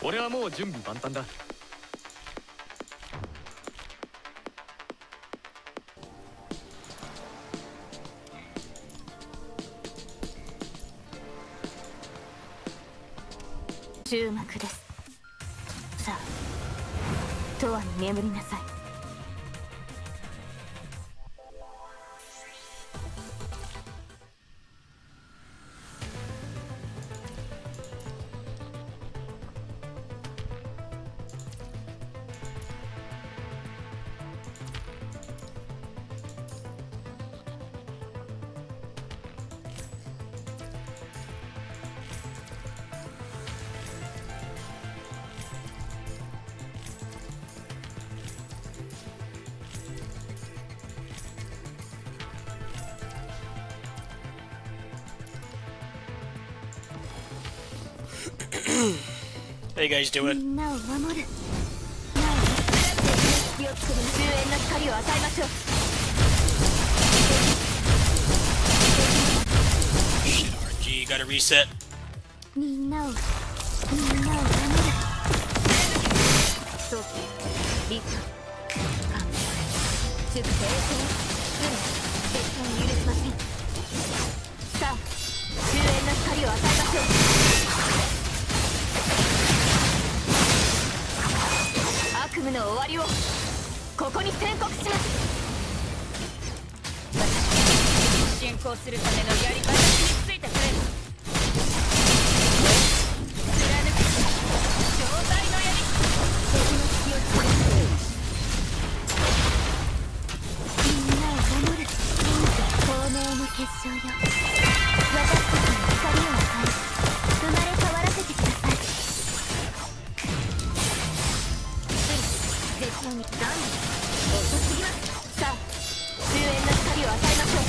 俺はもう準備万端だ。終幕です。さあ、永遠に眠りなさい。How you guys doing? みんなを守る。なお、気をつける。終焉の光を与えましょう。Shit, RG, gotta reset. みんなを守る。そう、リット、勘、出兵戦、絶対に許しません。さあ、終焉の光を与えましょう。悪夢の終わりをここに宣告します。私、進行するためのやり方についてくれる。貫く正体の槍。敵の隙をつくる。みんなを守る。透明の結晶よ。私たちに光を与え、生まれ変わらせてください。絶対にダン遅すぎます。さあ、終焉の光を与えましょう。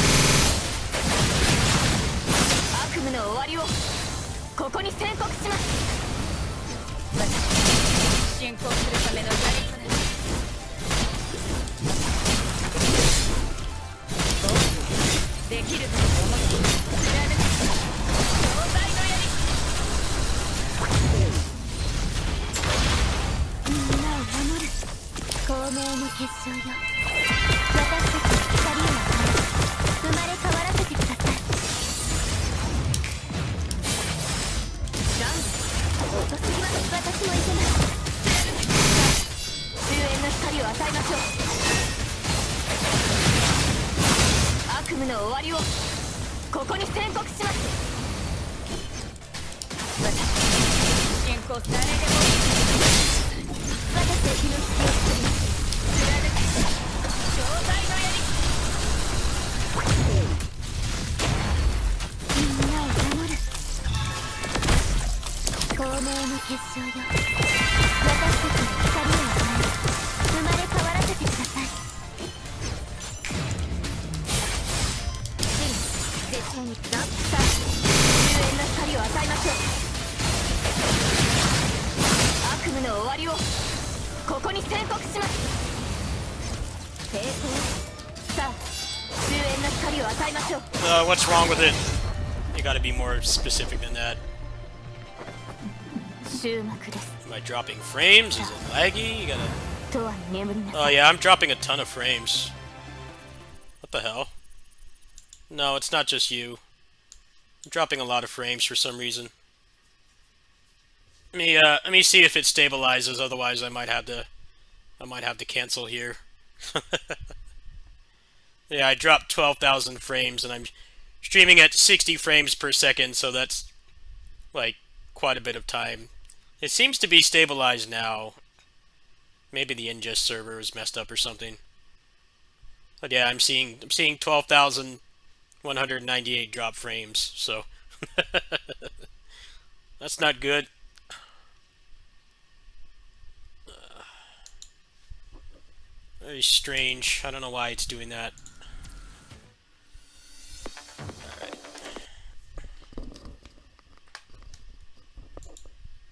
悪夢の終わりをここに宣告します。私、進行するためのやり方です。できると思って貫く壮大の槍。みんなを守る。透明の結晶よ。私たちに光を与え、生まれ変わらせてください。ダン遅すぎます。私もいけます。終焉の光を与えましょう。悪夢の終わりをここに宣告します。私、進行誰でもいい。私たちの隙を作ります。貫く正体の槍。みんなを守る。透明の結晶よ。私たちに光を与え、生まれ変わらせてください。絶対にダンプさあ、終焉の光を与えましょう。悪夢の終わりをここに宣告します。成功。さあ、終焉の光を与えましょう。What's wrong with it? You gotta be more specific than that. 終幕です。Am I dropping frames? Is it laggy? You gotta... 永遠に眠りな Oh さい。 yeah, I'm dropping a ton of frames. What the hell? No, it's not just you. I'm dropping a lot of frames for some reason. Let me see if it stabilizes. Otherwise, I might have to cancel here. Yeah, I dropped 12,000 frames, and I'm streaming at 60 frames per second, so that's like quite a bit of time. It seems to be stabilized now. Maybe the ingest server is messed up or something. But yeah, I'm seeing 12,198 drop frames, so that's not good. Very strange. I don't know why it's doing that. Alright.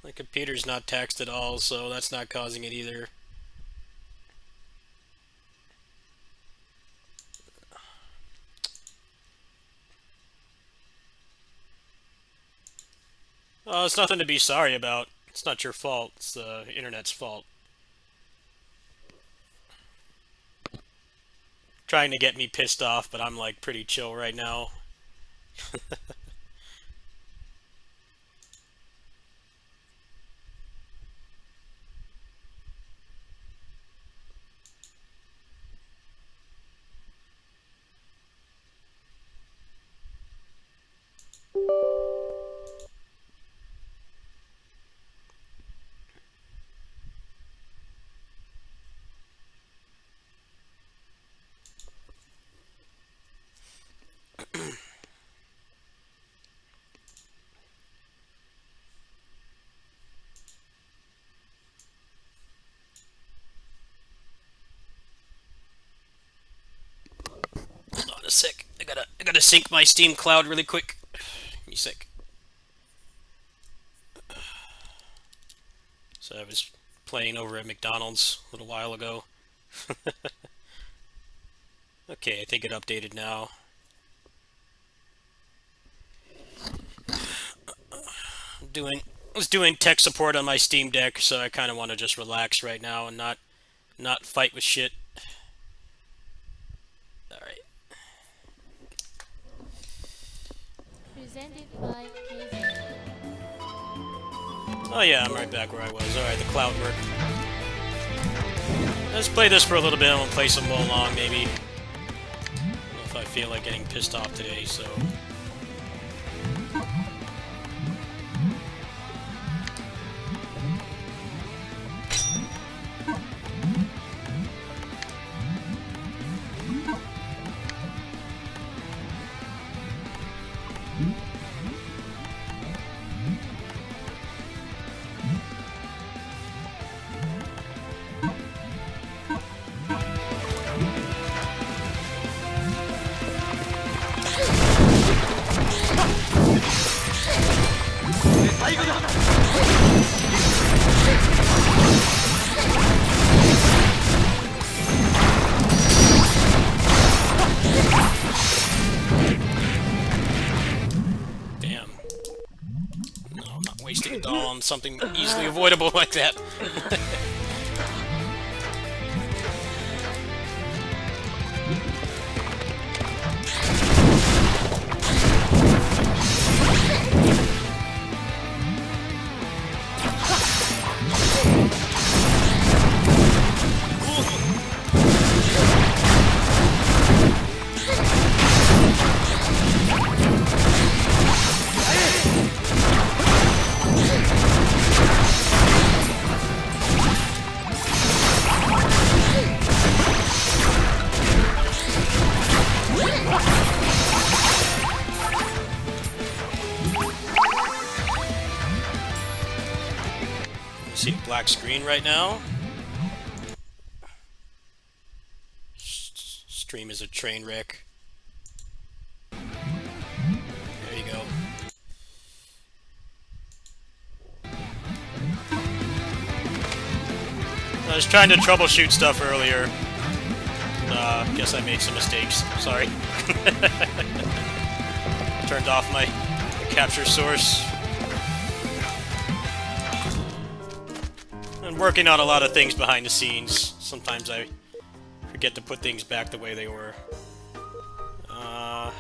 My computer's not taxed at all, so that's not causing it either. Oh, it's nothing to be sorry about. It's not your fault. It's the internet's fault. Trying to get me pissed off, but I'm like pretty chill right now. Hold on a sec. I gotta sync my Steam cloud really quick. Give me a sec. So I was playing over at McDonald's a little while ago. Okay, I think it updated now. I was doing tech support on my Steam Deck, so I kind of want to just relax right now and not fight with shit. All right. Presented by PGR. Oh yeah, I'm right back where I was. All right, the cloud worked. Let's play this for a little bit. I'm gonna play some Wo Long, maybe. I don't know if I feel like getting pissed off today, so. Damn. No, I'm not wasting it all on something easily avoidable like that. See a black screen right now. Stream is a train wreck. There you go. I was trying to troubleshoot stuff earlier. Guess I made some mistakes. Sorry. Turned off my capture source. I'm working on a lot of things behind the scenes. Sometimes I forget to put things back the way they were. Well,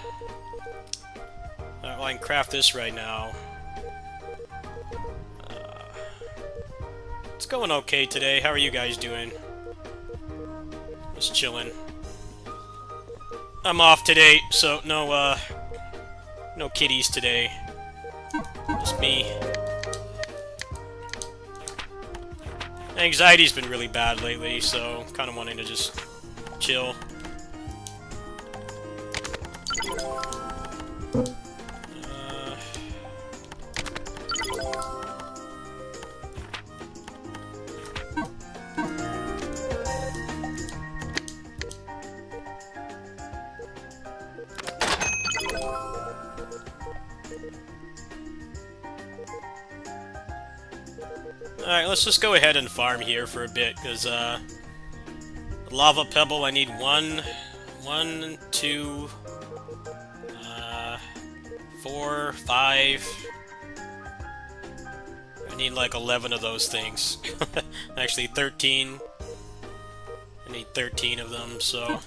I can craft this right now. It's going okay today. How are you guys doing? Just chilling. I'm off today, so no kitties today. Just me. Anxiety's been really bad lately, so kind of wanting to just chill. Alright, let's just go ahead and farm here for a bit, because, lava pebble, I need one, two, 4, 5. I need like 11 of those things. Actually 13. I need 13 of them, so...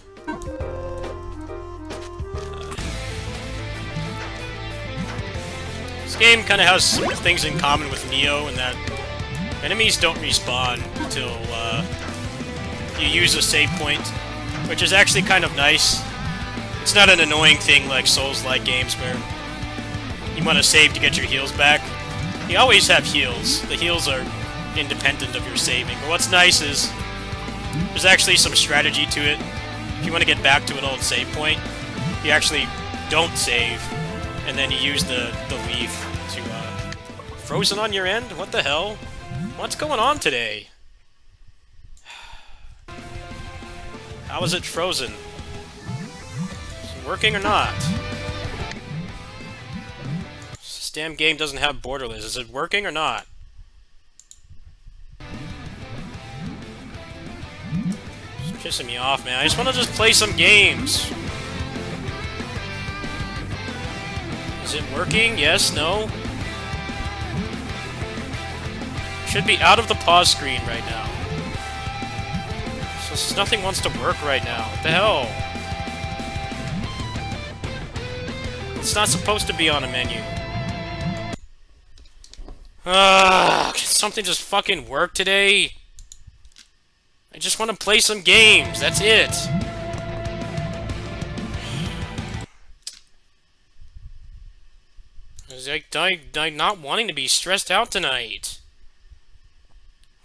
This game kind of has some things in common with Neo in that enemies don't respawn until you use a save point, which is actually kind of nice. It's not an annoying thing like Souls-like games where you want to save to get your heals back. You always have heals. The heals are independent of your saving. But what's nice is there's actually some strategy to it. If you want to get back to an old save point, you actually don't save, and then you use the leaf to... Frozen on your end? What the hell? What's going on today? How is it frozen? Is it working or not? This damn game doesn't have borderless. Is it working or not? It's pissing me off, man. I just want to just play some games. Is it working? Yes? No? Should be out of the pause screen right now. So nothing wants to work right now. What the hell? It's not supposed to be on a menu. Can something just fucking work today? I just want to play some games. That's it. It's like not wanting to be stressed out tonight.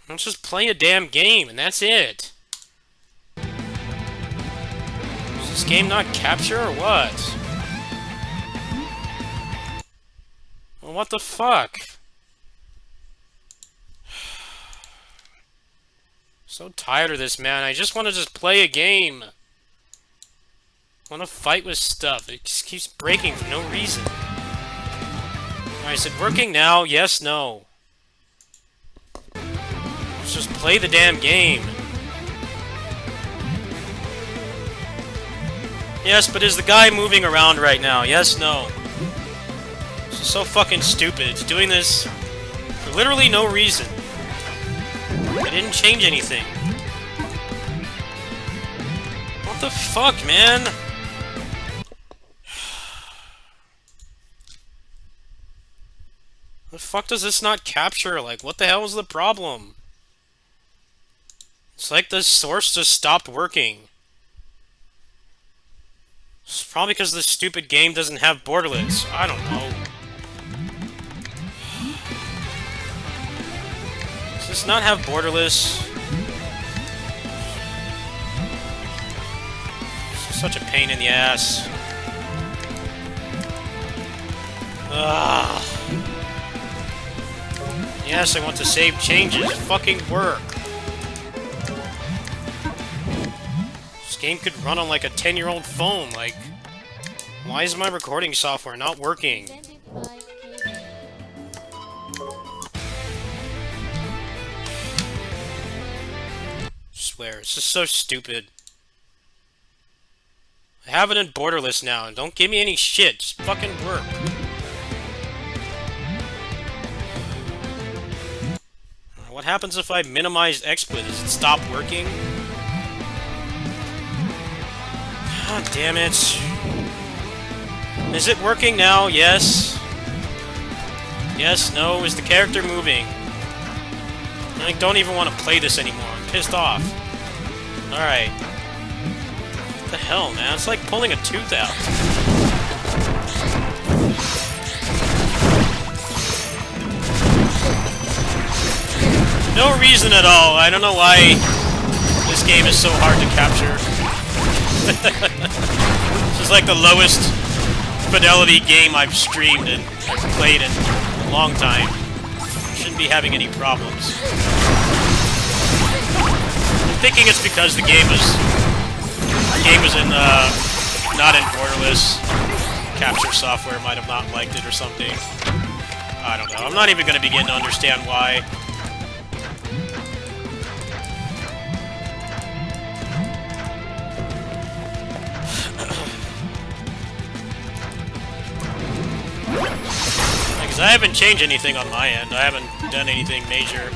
Let's just play a damn game, and that's it. Does this game not capture, or what? Well, what the fuck? So tired of this, man. I just want to just play a game. I want to fight with stuff. It just keeps breaking for no reason. Alright, is it working now? Yes, no. Let's just play the damn game. Yes, but is the guy moving around right now? Yes, no. This is so fucking stupid. It's doing this for literally no reason. I didn't change anything. What the fuck, man? The fuck does this not capture? Like, what the hell is the problem? It's like the source just stopped working. It's probably because this stupid game doesn't have borderless. I don't know. Does this not have borderless? This is such a pain in the ass. Ugh. Yes, I want to save changes. Fucking work. This game could run on like a 10-year-old phone. Like, why is my recording software not working? Swear, it's just so stupid. I have it in borderless now. Don't give me any shit. Just fucking work. What happens if I minimize XSplit? Does it stop working? God damn it. Is it working now? Yes. Yes, no. Is the character moving? I don't even want to play this anymore. I'm pissed off. Alright. What the hell, man? It's like pulling a tooth out. No reason at all. I don't know why this game is so hard to capture. This is like the lowest fidelity game I've streamed and I've played in a long time. Shouldn't be having any problems. I'm thinking it's because the game was in not in borderless. Capture software might have not liked it or something. I don't know. I'm not even going to begin to understand why. Because I haven't changed anything on my end. I haven't done anything major.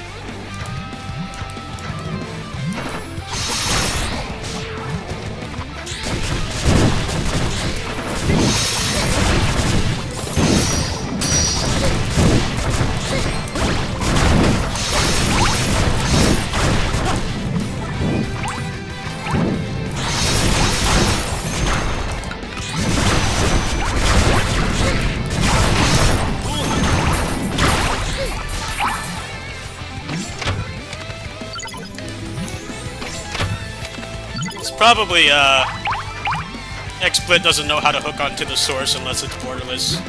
Probably, XSplit doesn't know how to hook onto the source unless it's borderless.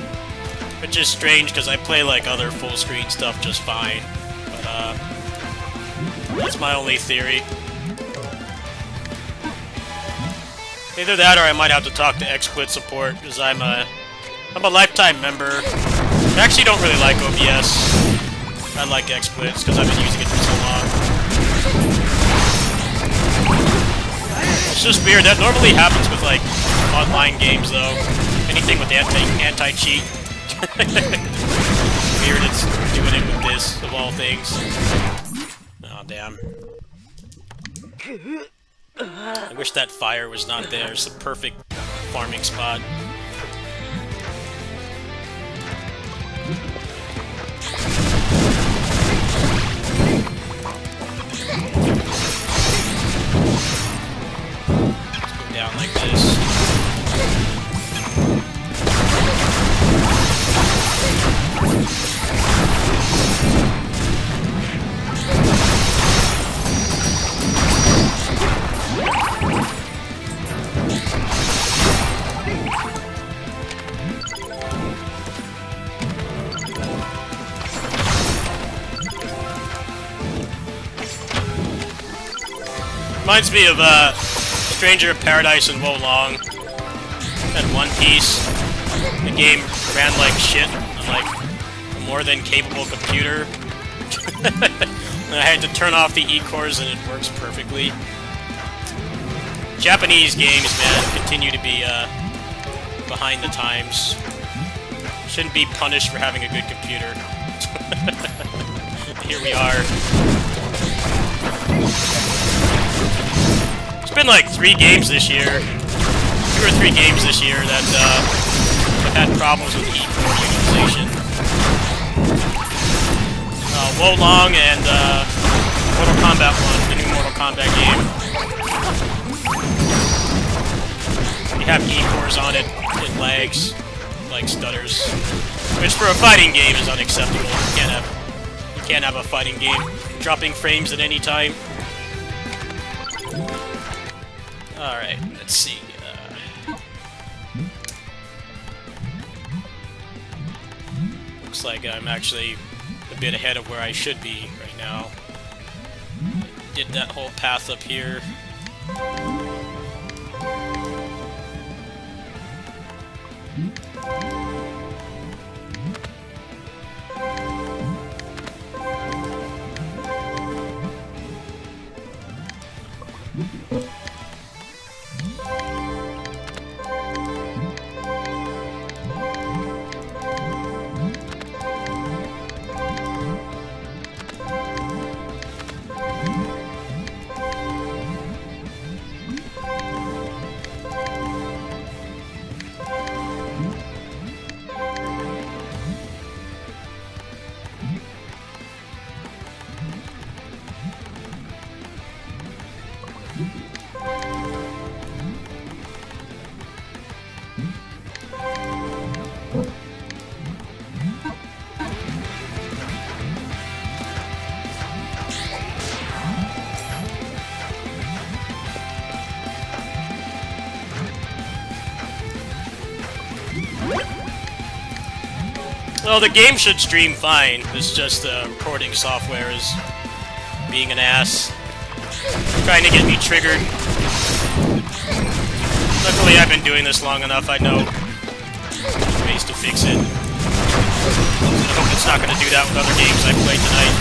Which is strange, because I play, like, other full-screen stuff just fine. But, that's my only theory. Either that, or I might have to talk to XSplit support, because I'm a lifetime member. I actually don't really like OBS. I like XSplit, because I've been using it for so long. It's just weird. That normally happens with, like, online games, though. Anything with anti-cheat. Weird it's doing it with this, of all things. Oh, damn. I wish that fire was not there. It's the perfect farming spot. Down like this. Reminds me of Stranger of Paradise and Wo Long and One Piece. The game ran like shit on like a more than capable computer. And I had to turn off the E-cores and it works perfectly. Japanese games, man, continue to be behind the times. Shouldn't be punished for having a good computer. Here we are. It's been like 3 games this year, 2 or 3 games this year that have had problems with E-core utilization. Wo Long and Mortal Kombat 1, the new Mortal Kombat game. You have E-cores on it, it lags, like stutters, which for a fighting game is unacceptable. You can't have a fighting game dropping frames at any time. Alright, let's see. Looks like I'm actually a bit ahead of where I should be right now. Did that whole path up here. Well, the game should stream fine. It's just the recording software is being an ass. Trying to get me triggered. Luckily, I've been doing this long enough. I know ways to fix it. I hope it's not going to do that with other games I play tonight.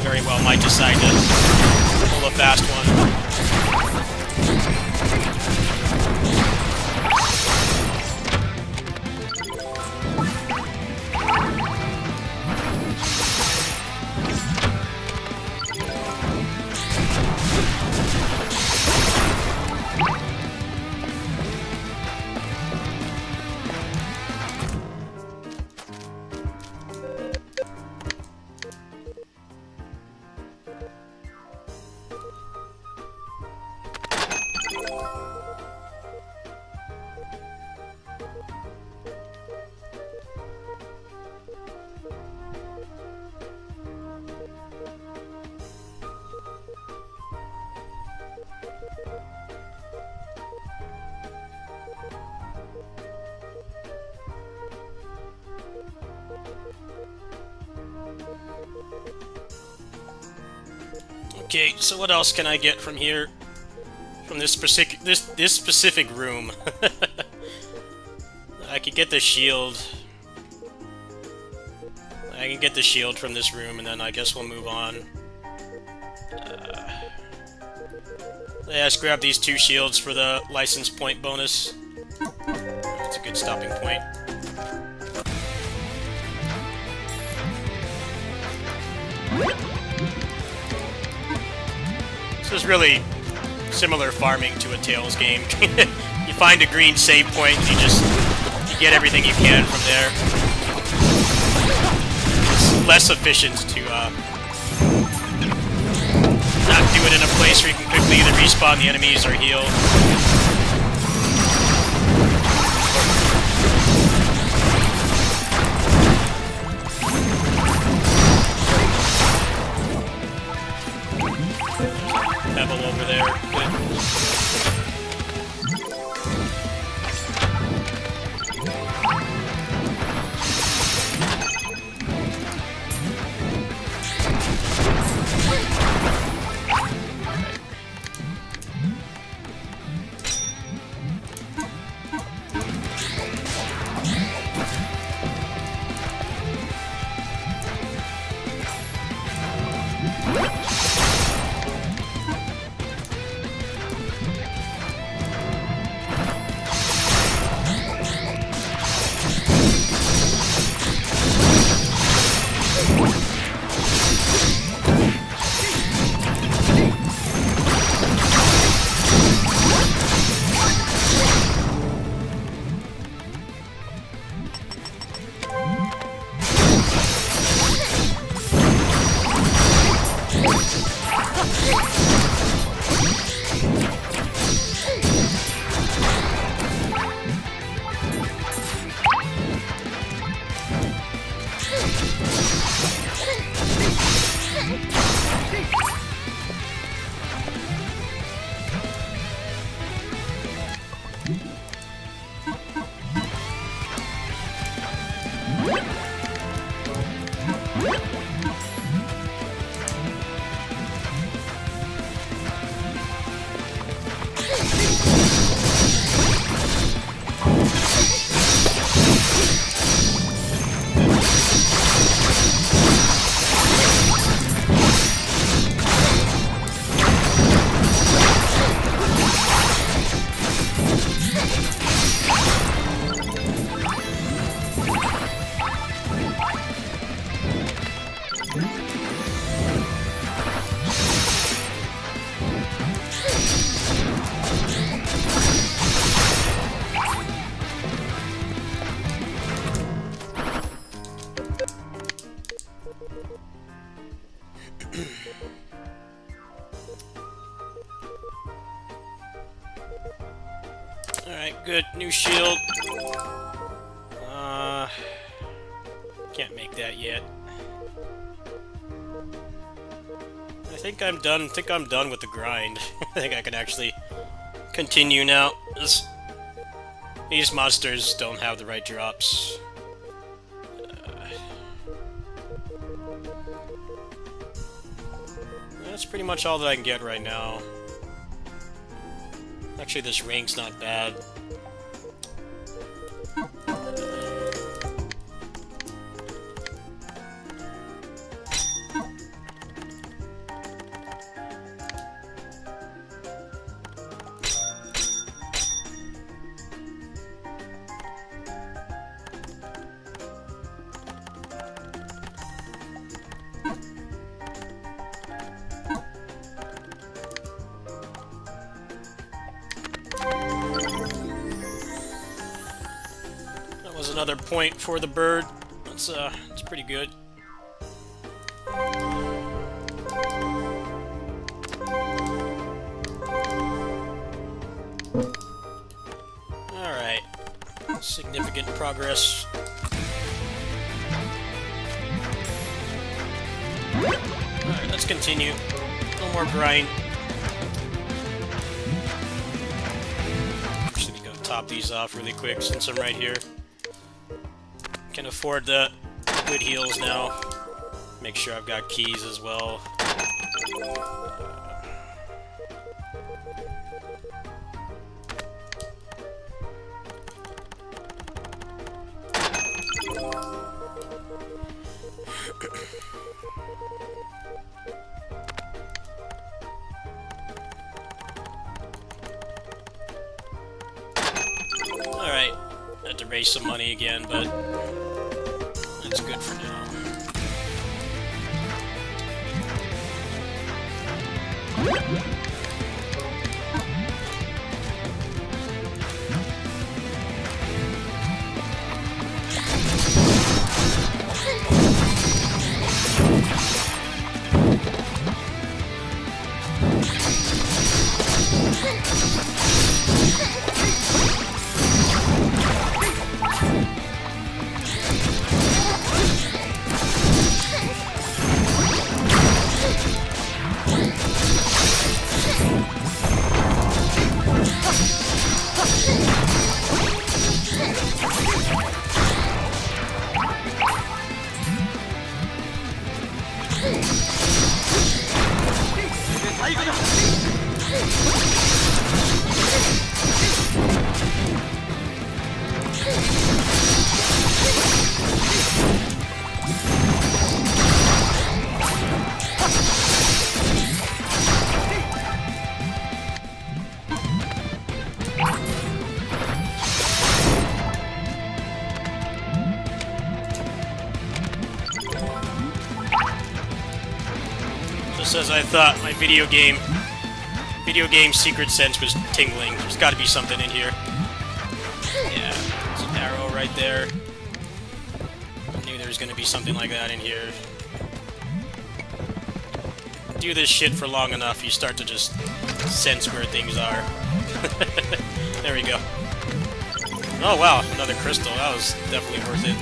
Very well might decide to pull a fast one. Okay, so what else can I get from here? From this specific room. I could get the shield. I can get the shield from this room, and then I guess we'll move on. Yeah, let's grab these 2 shields for the license point bonus. That's a good stopping point. This is really similar farming to a Tales game. You find a green save point, and you get everything you can from there. It's less efficient to not do it in a place where you can quickly either respawn the enemies or heal. Pebble over there. Good. Alright, good. New shield. Can't make that yet. I think I'm done. I think I'm done with the grind. I think I can actually continue now. These monsters don't have the right drops. That's pretty much all that I can get right now. Actually, this ring's not bad. Another point for the bird. That's pretty good. Alright. Significant progress. Alright, let's continue. No more grind. Actually, we gotta top these off really quick since I'm right here. Can afford the good heals now. Make sure I've got keys as well. to raise some money again, but that's good for now. Just as I thought, my video game secret sense was tingling. There's got to be something in here. Yeah, there's an arrow right there. I knew there was going to be something like that in here. Do this shit for long enough, you start to just sense where things are. There we go. Oh wow, another crystal. That was definitely worth it.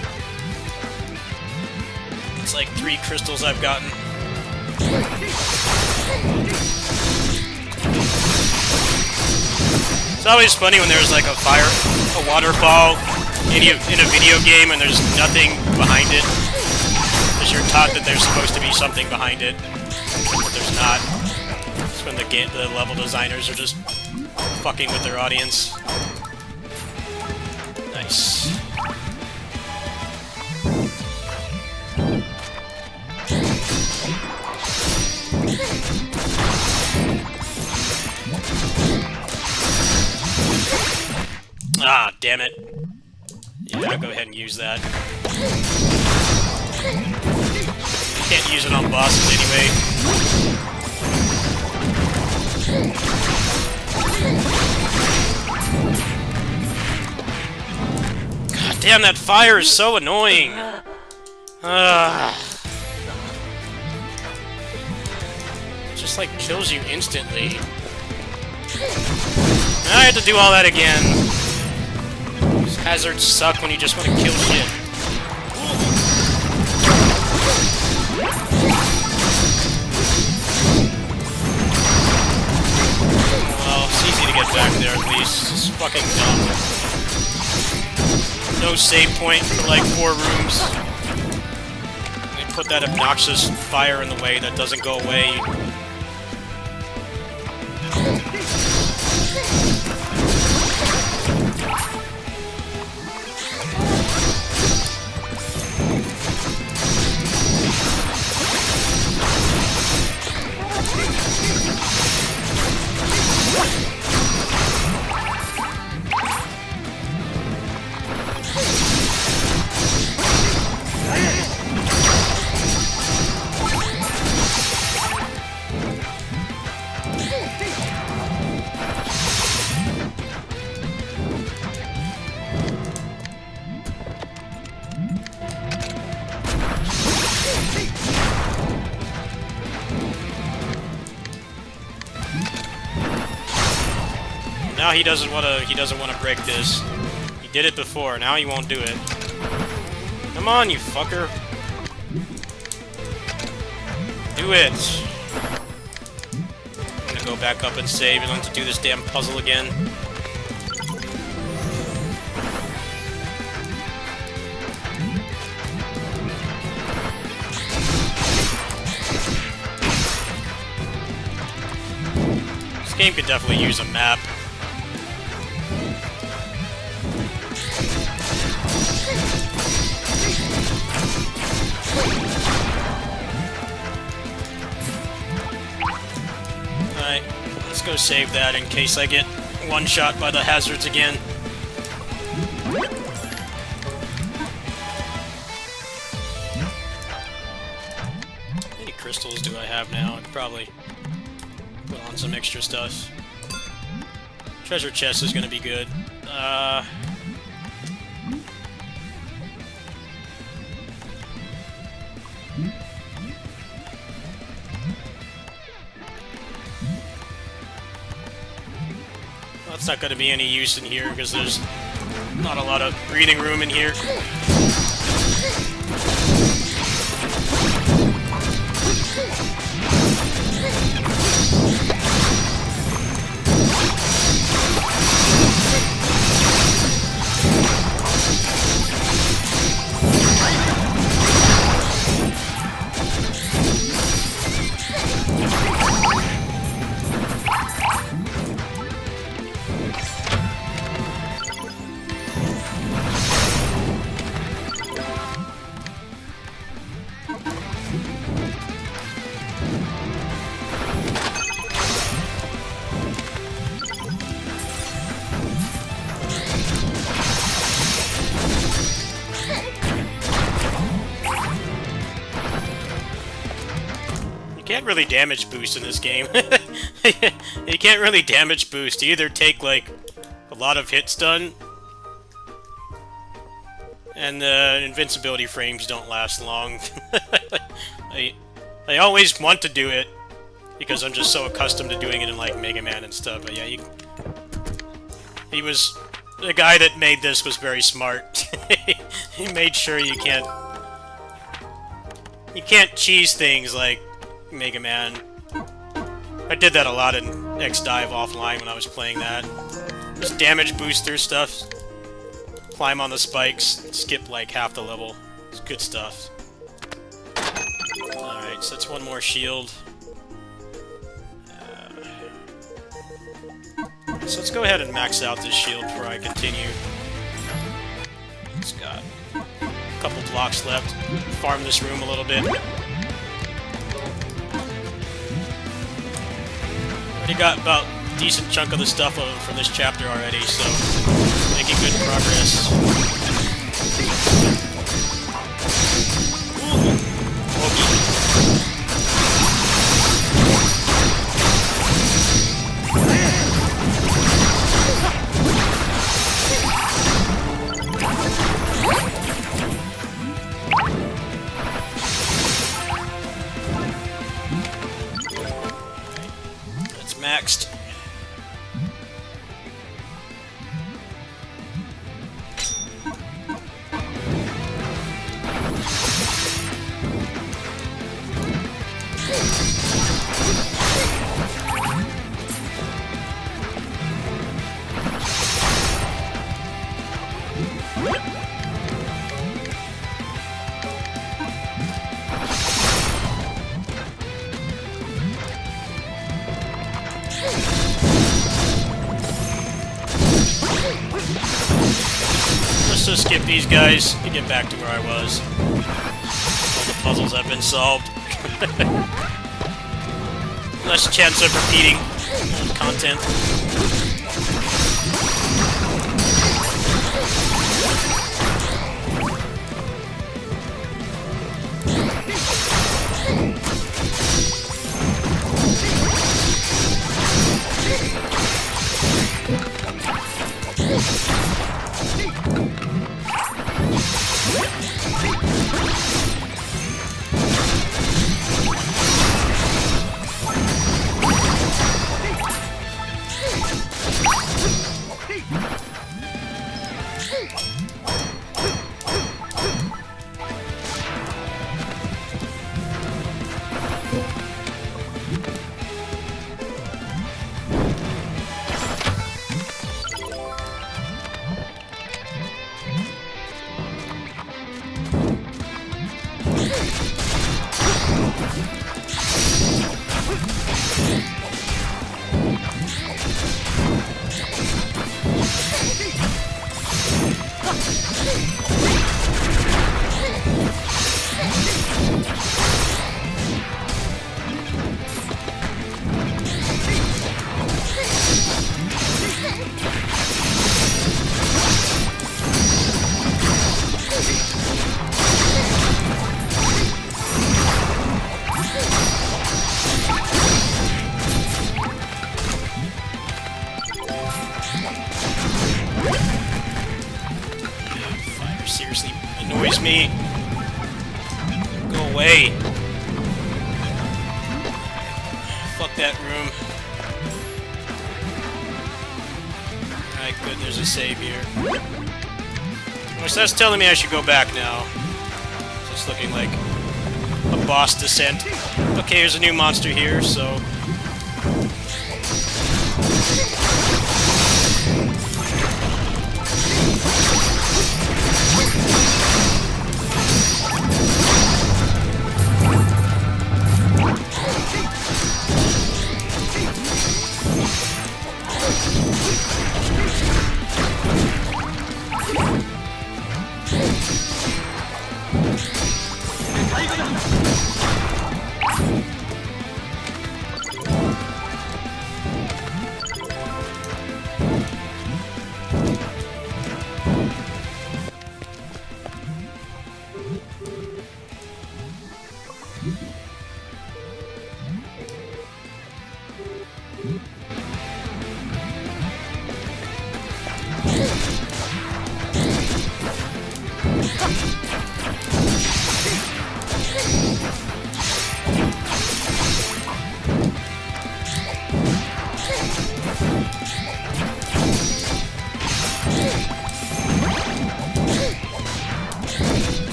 It's like 3 crystals I've gotten. It's always funny when there's like a waterfall in a video game and there's nothing behind it. Because you're taught that there's supposed to be something behind it, but there's not. It's when the level designers are just fucking with their audience. Nice. Ah, damn it. Yeah, I'll go ahead and use that. Can't use it on bosses anyway. God damn, that fire is so annoying! It just like kills you instantly. Now I have to do all that again. These hazards suck when you just want to kill shit. Well, it's easy to get back there at least. It's fucking dumb. No save point for like 4 rooms. They put that obnoxious fire in the way that doesn't go away. Now he doesn't want to break this. He did it before, now he won't do it. Come on, you fucker. Do it. I'm gonna go back up and save and have to do this damn puzzle again. This game could definitely use a map. Alright, let's go save that in case I get one-shot by the hazards again. crystals do I have now? I'd probably put on some extra stuff. Treasure chest is gonna be good. That's not gonna be any use in here because there's not a lot of breathing room in here. You can't really damage boost in this game. You can't really damage boost. You either take, like, a lot of hits done, and the invincibility frames don't last long. I always want to do it, because I'm just so accustomed to doing it in, like, Mega Man and stuff, but yeah, the guy that made this was very smart. He made sure you can't cheese things like Mega Man. I did that a lot in X-Dive offline when I was playing that. Just damage booster stuff. Climb on the spikes, skip like half the level. It's good stuff. Alright, so that's one more shield. So let's go ahead and max out this shield before I continue. It's got a couple blocks left. Farm this room a little bit. Already got about a decent chunk of the stuff from this chapter already, so making good progress. Maxed. Let's just skip these guys and get back to where I was. All the puzzles have been solved. Less chance of repeating old content. Fire seriously annoys me. Go away. Fuck that room. Alright, good, there's a save here. Which that's telling me I should go back now. Just looking like a boss descent. Okay, there's a new monster here, so...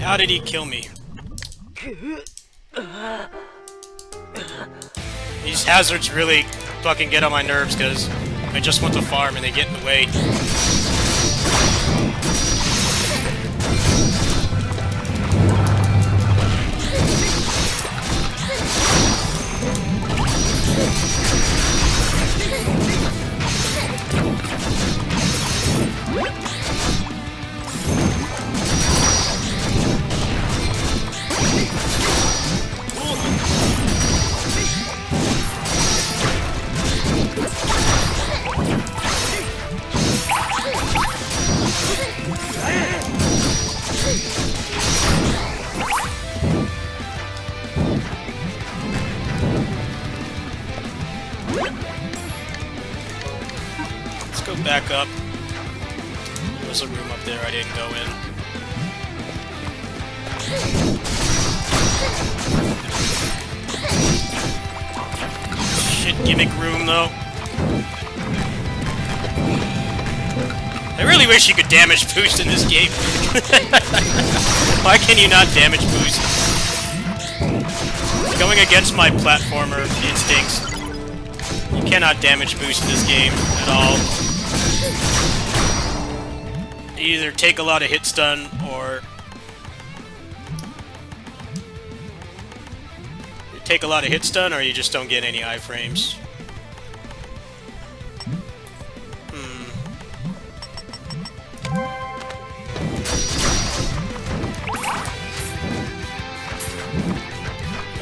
How did he kill me? These hazards really fucking get on my nerves because I just want to farm and they get in the way. Let's go back up. There's a room up there I didn't go in. Shit gimmick room though. I really wish you could damage boost in this game. Why can you not damage boost? Going against my platformer instincts, you cannot damage boost in this game at all. You either take a lot of hit stun or you just don't get any iframes.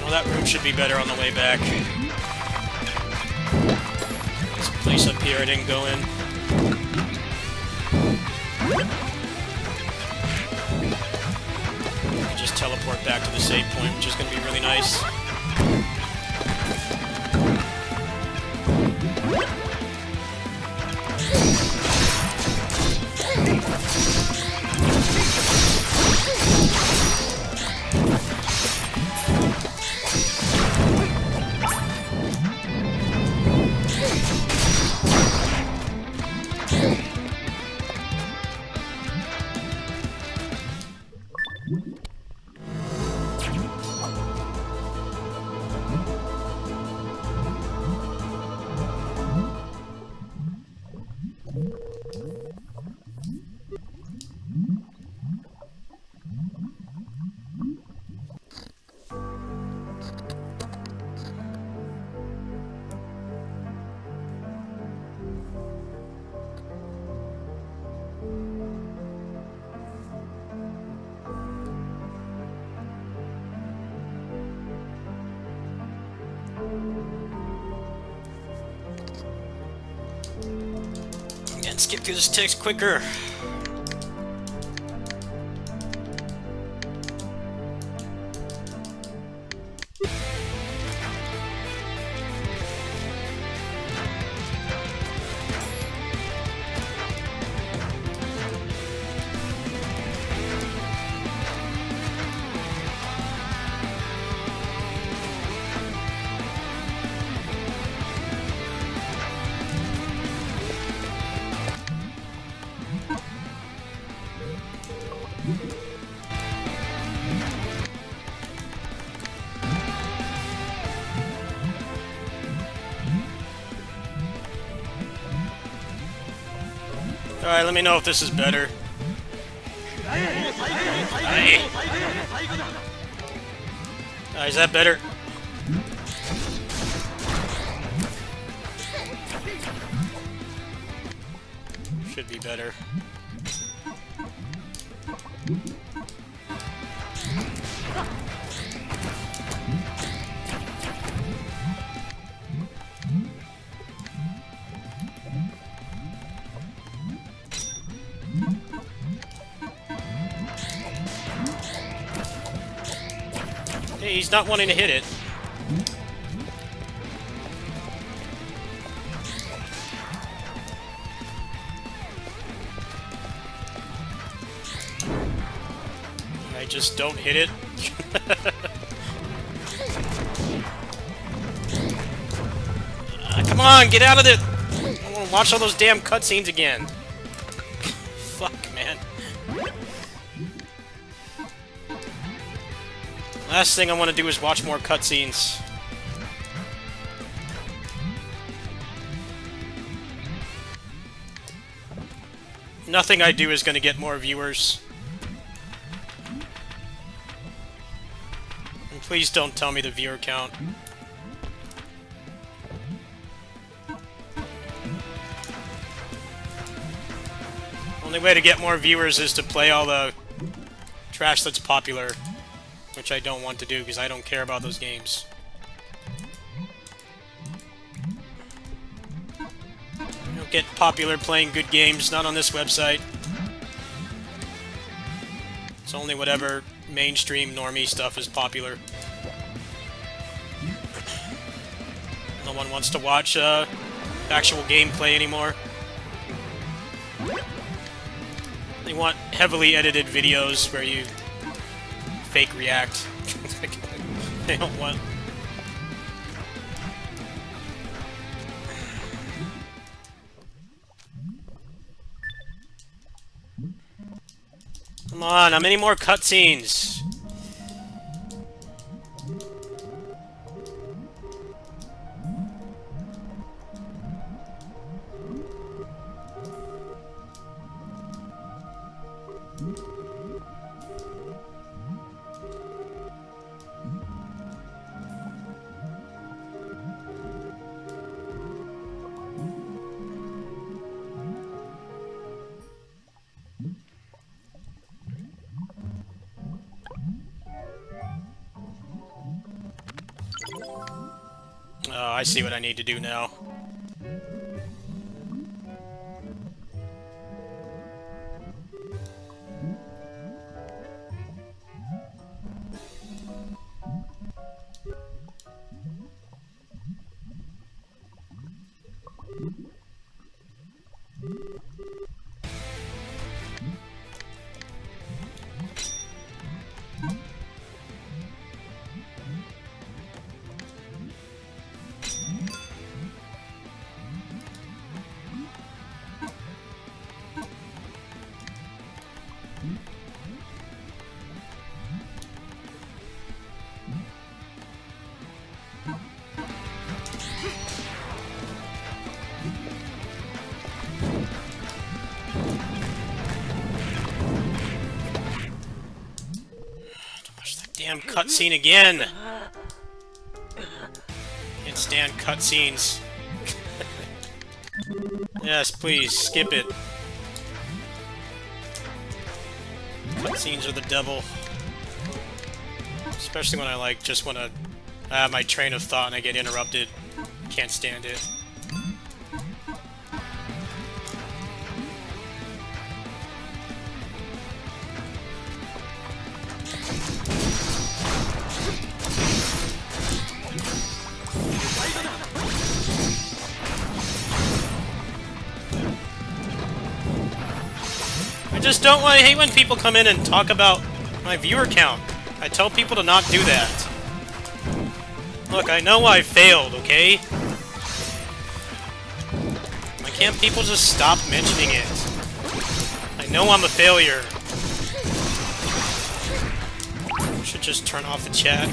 Well, that room should be better on the way back. There's a place up here I didn't go in. Just teleport back to the save point, which is going to be really nice. Let's get through this text quicker. Alright, let me know if this is better. Is that better? Should be better. Hey, he's not wanting to hit it. I just don't hit it. Come on, get out of it! I want to watch all those damn cutscenes again. Fuck, man. Last thing I want to do is watch more cutscenes. Nothing I do is going to get more viewers. And please don't tell me the viewer count. Only way to get more viewers is to play all the trash that's popular. Which I don't want to do, because I don't care about those games. You don't get popular playing good games, not on this website. It's only whatever mainstream normie stuff is popular. No one wants to watch actual gameplay anymore. They want heavily edited videos where you fake react. They don't want... Come on, how many more cutscenes? Oh, I see what I need to do now. Damn cutscene again! Can't stand cutscenes. Yes, please, skip it. Cutscenes are the devil. Especially when I, like, just want to have my train of thought and I get interrupted. Can't stand it. I just don't want. I hate when people come in and talk about my viewer count. I tell people to not do that. Look, I know I failed, okay? Why can't people just stop mentioning it? I know I'm a failure. I should just turn off the chat.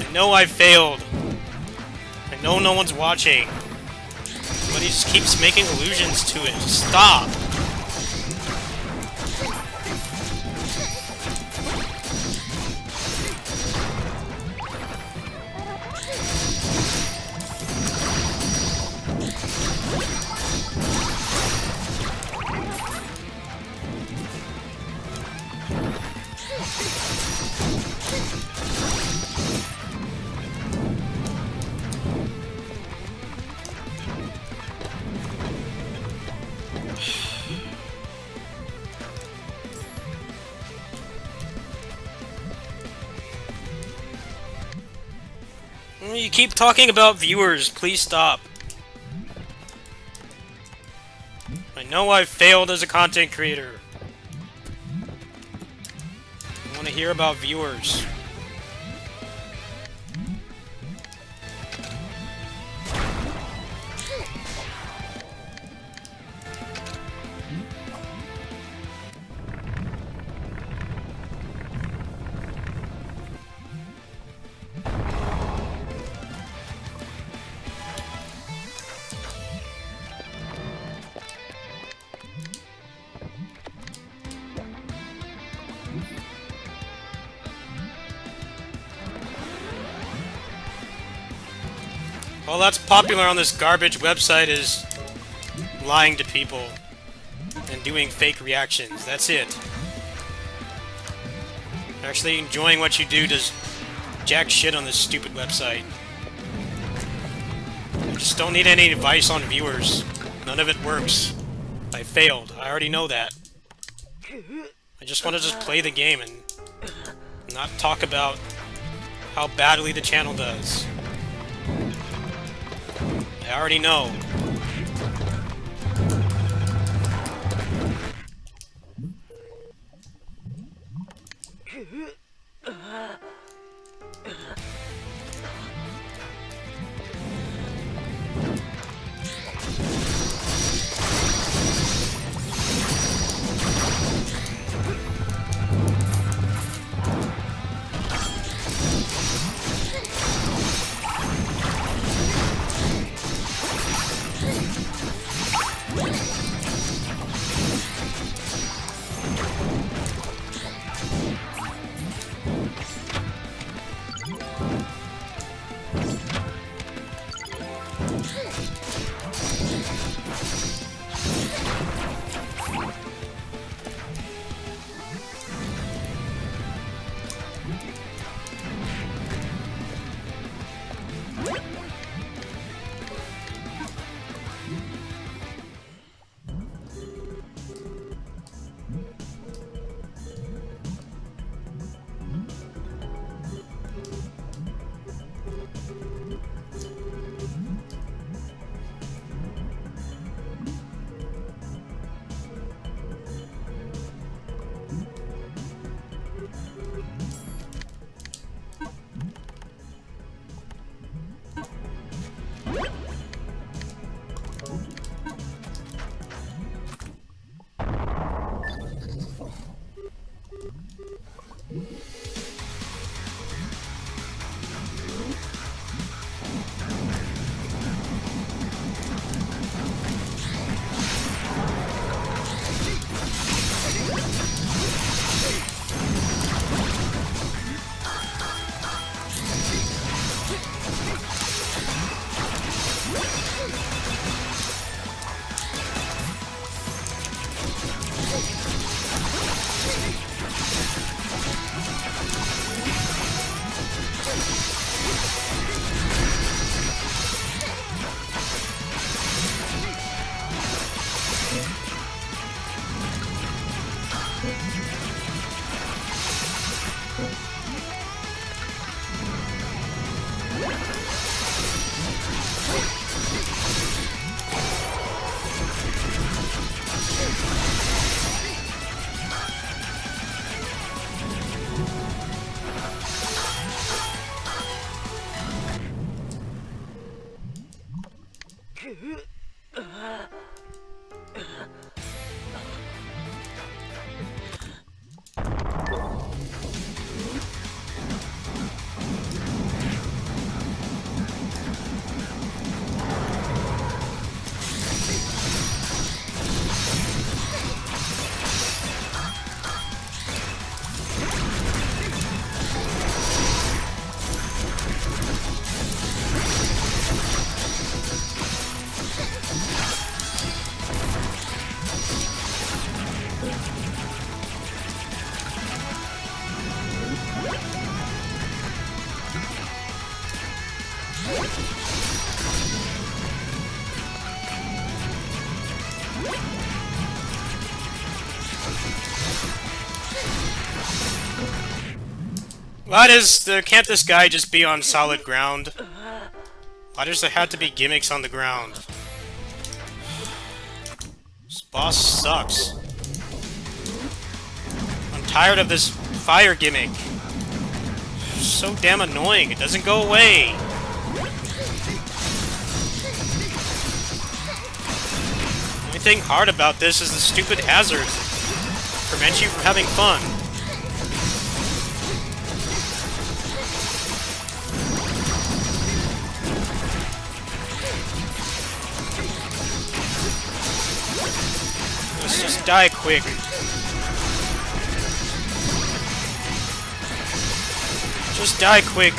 I know I failed. I know no one's watching. But he just keeps making allusions to it. Stop! You keep talking about viewers. Please stop. I know I've failed as a content creator. I want to hear about viewers. All that's popular on this garbage website is lying to people and doing fake reactions. That's it. Actually enjoying what you do does jack shit on this stupid website. I just don't need any advice on viewers. None of it works. I failed. I already know that. I just want to just play the game and not talk about how badly the channel does. I already know. Can't this guy just be on solid ground? Why does there have to be gimmicks on the ground? This boss sucks. I'm tired of this fire gimmick. It's so damn annoying. It doesn't go away. The only thing hard about this is the stupid hazard. Prevents you from having fun. Let's just die quick. Just die quick.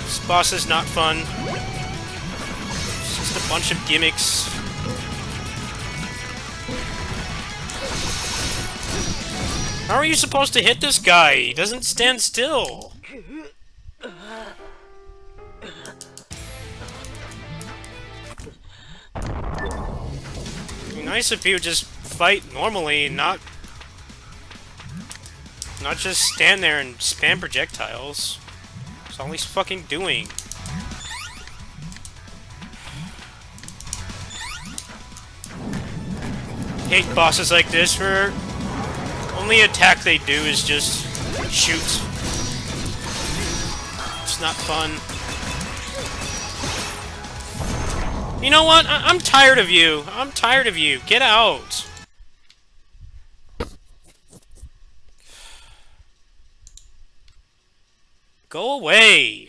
This boss is not fun. It's just a bunch of gimmicks. How are you supposed to hit this guy? He doesn't stand still. It'd be nice if you would just fight normally, not just stand there and spam projectiles. That's all he's fucking doing. Hate bosses like this where only attack they do is just shoot. It's not fun. You know what? I'm tired of you. I'm tired of you. Get out. Go away.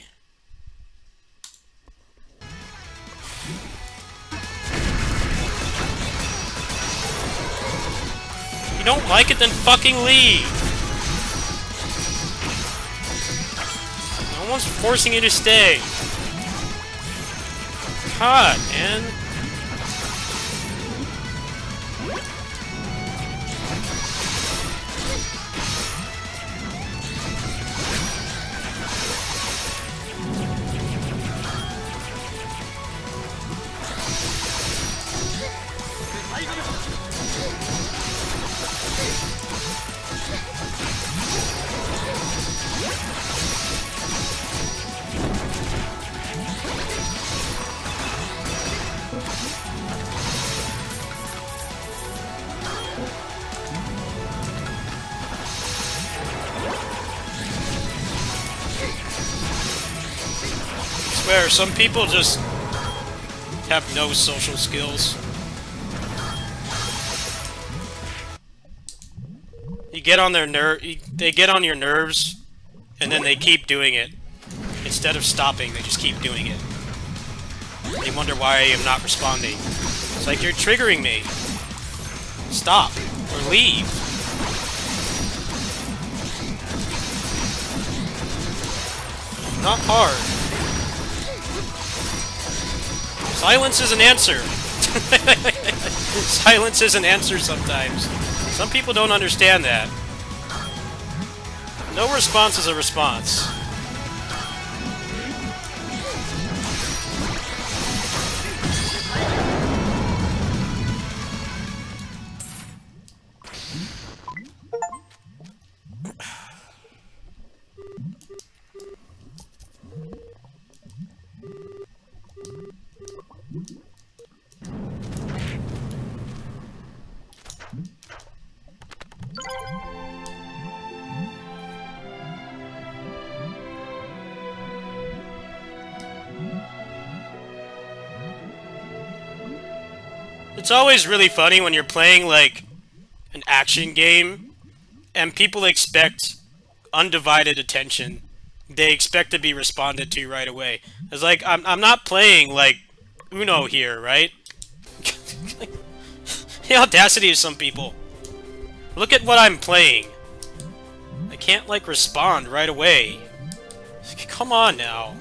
If you don't like it, then fucking leave. No one's forcing you to stay. God, man. I swear, some people just have no social skills. You get on their they get on your nerves, and then they keep doing it. Instead of stopping, they just keep doing it. They wonder why I am not responding. It's like, you're triggering me. Stop. Or leave. Not hard. Silence is an answer. Silence is an answer sometimes. Some people don't understand that. No response is a response. It's always really funny when you're playing, like, an action game, and people expect undivided attention. They expect to be responded to right away. It's like, I'm not playing, like, Uno here, right? The audacity of some people. Look at what I'm playing. I can't, like, respond right away. Come on now.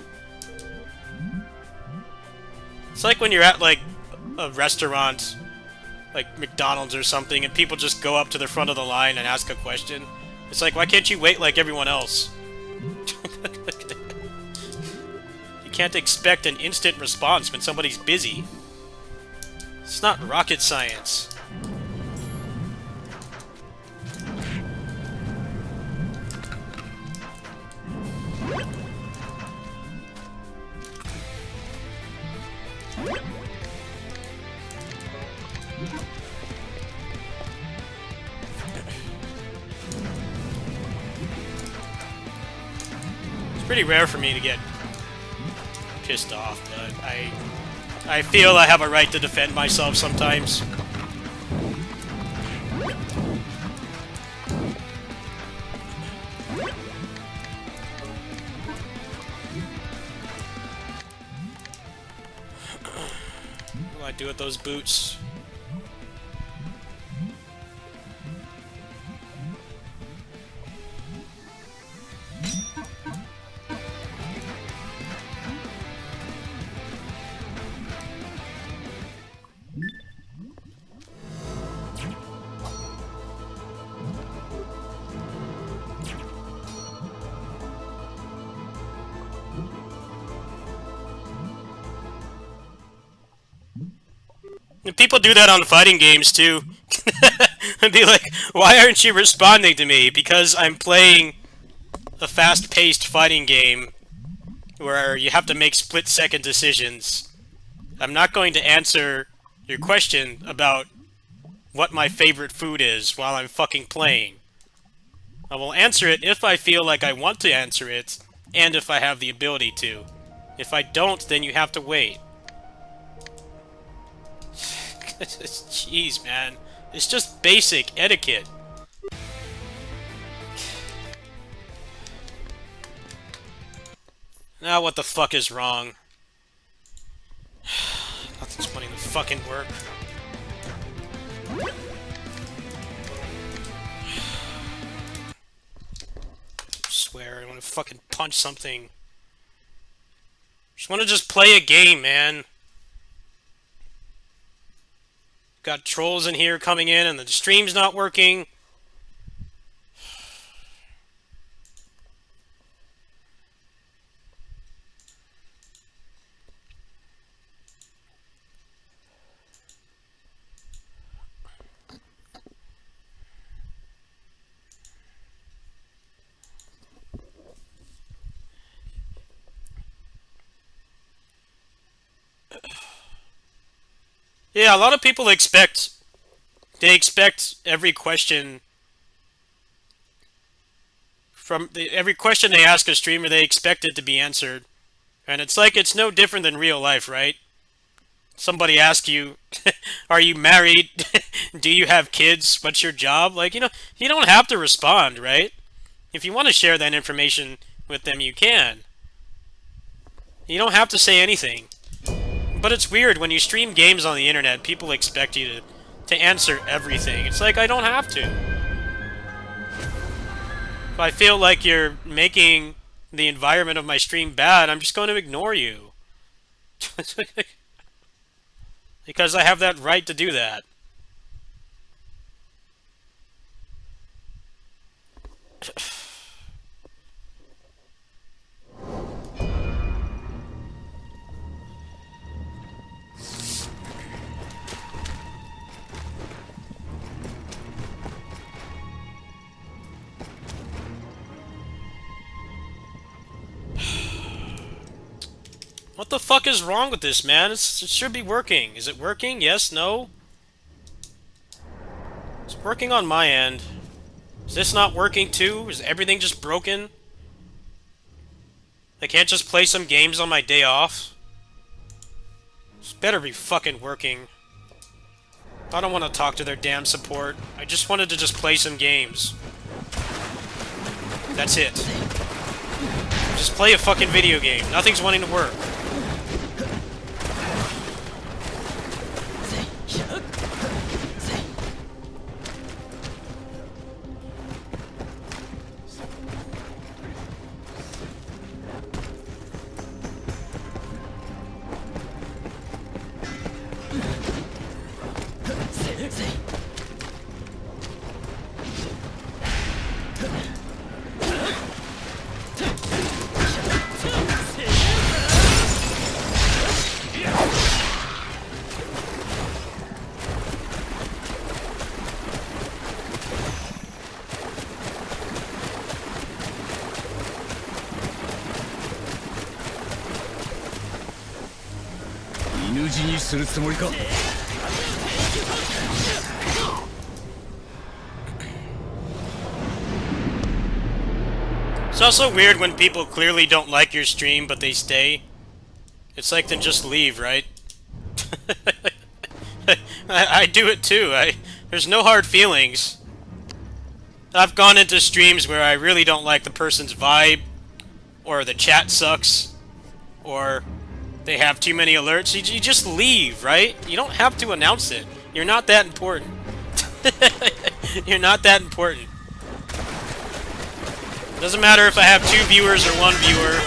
It's like when you're at, like, a restaurant, like McDonald's or something, and people just go up to the front of the line and ask a question. It's like, why can't you wait like everyone else? You can't expect an instant response when somebody's busy. It's not rocket science. pretty rare for me to get pissed off, but I feel I have a right to defend myself sometimes. What do I do with those boots? And people do that on fighting games too. And be like, why aren't you responding to me? Because I'm playing a fast-paced fighting game where you have to make split-second decisions. I'm not going to answer your question about what my favorite food is while I'm fucking playing. I will answer it if I feel like I want to answer it, and if I have the ability to. If I don't, then you have to wait. Jeez, man. It's just basic etiquette. Now what the fuck is wrong? Nothing's wanting to fucking work. I swear, I want to fucking punch something. Just want to just play a game, man. Got trolls in here coming in and the stream's not working. Yeah, a lot of people expect every question every question they ask a streamer, they expect it to be answered. And it's like, it's no different than real life, right? Somebody asks you, are you married? Do you have kids? What's your job? Like, you don't have to respond, right? If you want to share that information with them, you can. You don't have to say anything. But it's weird, when you stream games on the internet, people expect you to answer everything. It's like, I don't have to. If I feel like you're making the environment of my stream bad, I'm just going to ignore you. Because I have that right to do that. What the fuck is wrong with this, man? It should be working. Is it working? Yes? No? It's working on my end. Is this not working too? Is everything just broken? I can't just play some games on my day off? This better be fucking working. I don't want to talk to their damn support. I just wanted to just play some games. That's it. Just play a fucking video game. Nothing's wanting to work. It's also weird when people clearly don't like your stream, but they stay. It's like, then just leave, right? I do it too. There's no hard feelings. I've gone into streams where I really don't like the person's vibe, or the chat sucks, or they have too many alerts. You just leave, right? You don't have to announce it. You're not that important. You're not that important. Doesn't matter if I have 2 viewers or 1 viewer.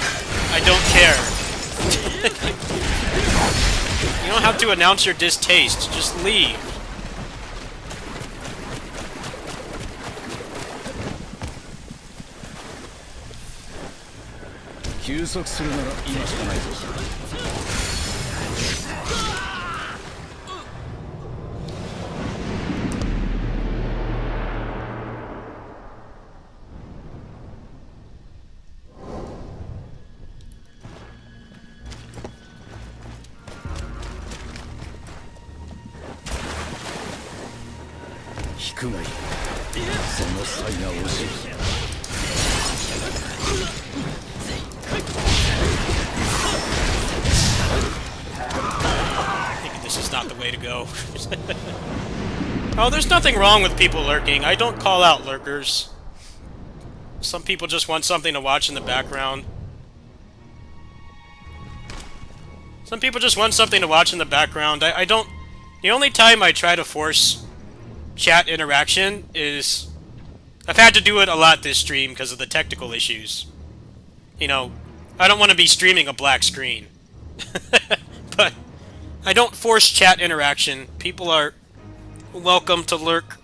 I don't care. You don't have to announce your distaste. Just leave. This is not the way to go. Oh, there's nothing wrong with people lurking. I don't call out lurkers. Some people just want something to watch in the background. Some people just want something to watch in the background. I don't... The only time I try to force chat interaction is... I've had to do it a lot this stream because of the technical issues. You know, I don't want to be streaming a black screen. But I don't force chat interaction. People are welcome to lurk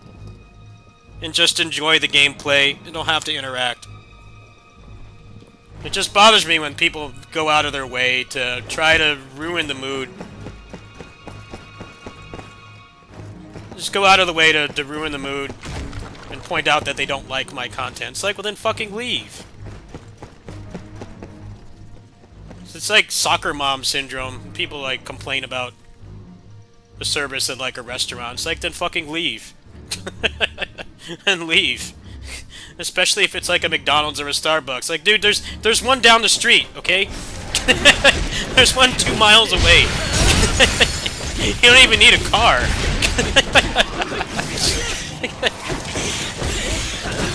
and just enjoy the gameplay. They don't have to interact. It just bothers me when people go out of their way to try to ruin the mood. Just go out of the way to ruin the mood and point out that they don't like my content. It's like, well then fucking leave. It's like soccer mom syndrome. People like complain about the service at like a restaurant. It's like, then fucking leave. And leave. Especially if it's like a McDonald's or a Starbucks. Like, dude, there's one down the street, okay? There's one 2 miles away. You don't even need a car.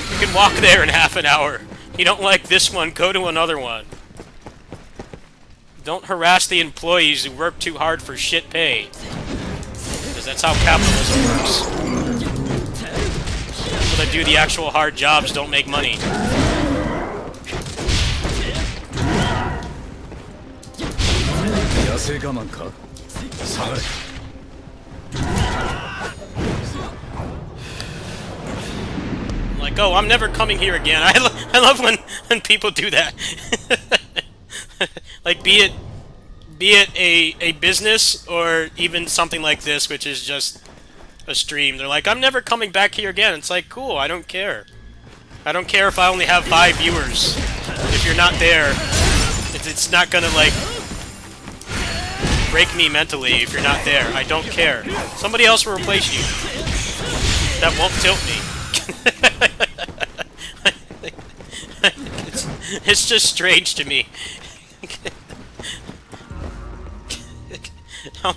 You can walk there in half an hour. You don't like this one, go to another one. Don't harass the employees who work too hard for shit pay. Because that's how capitalism works. People that do the actual hard jobs don't make money. I'm like, oh, I'm never coming here again. I love when people do that. Like, be it a business or even something like this, which is just a stream. They're like, I'm never coming back here again. It's like, cool, I don't care. I don't care if I only have 5 viewers. If you're not there, it's not gonna, like, break me mentally if you're not there. I don't care. Somebody else will replace you. That won't tilt me. It's just strange to me. How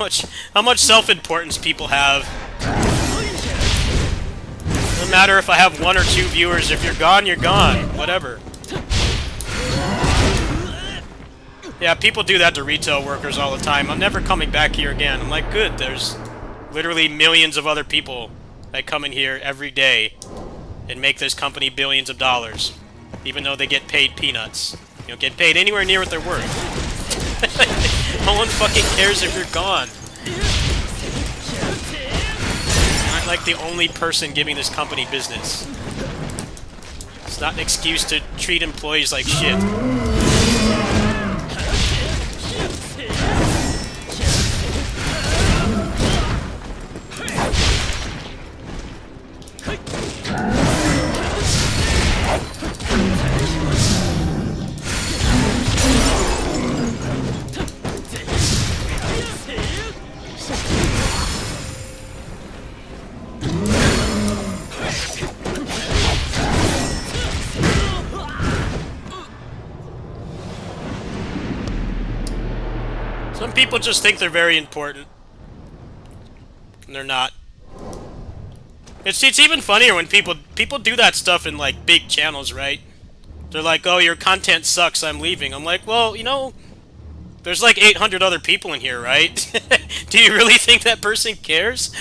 much self-importance people have. Doesn't matter if I have 1 or 2 viewers. If you're gone, you're gone. Whatever. Yeah, people do that to retail workers all the time. I'm never coming back here again. I'm like, good, there's literally millions of other people that come in here every day and make this company billions of dollars, even though they get paid peanuts. You don't get paid anywhere near what they're worth. No one fucking cares if you're gone. You're not like the only person giving this company business. It's not an excuse to treat employees like shit. Some people just think they're very important. And they're not. It's even funnier when people do that stuff in, like, big channels, right? They're like, oh, your content sucks, I'm leaving. I'm like, well, you know, there's like 800 other people in here, right? Do you really think that person cares?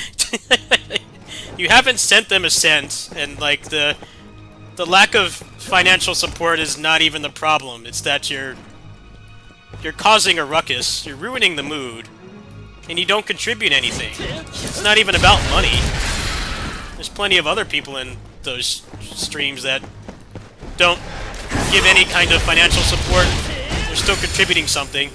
You haven't sent them a cent, and, like, the lack of financial support is not even the problem. It's that you're causing a ruckus, you're ruining the mood, and you don't contribute anything. It's not even about money. There's plenty of other people in those streams that don't give any kind of financial support. They're still contributing something.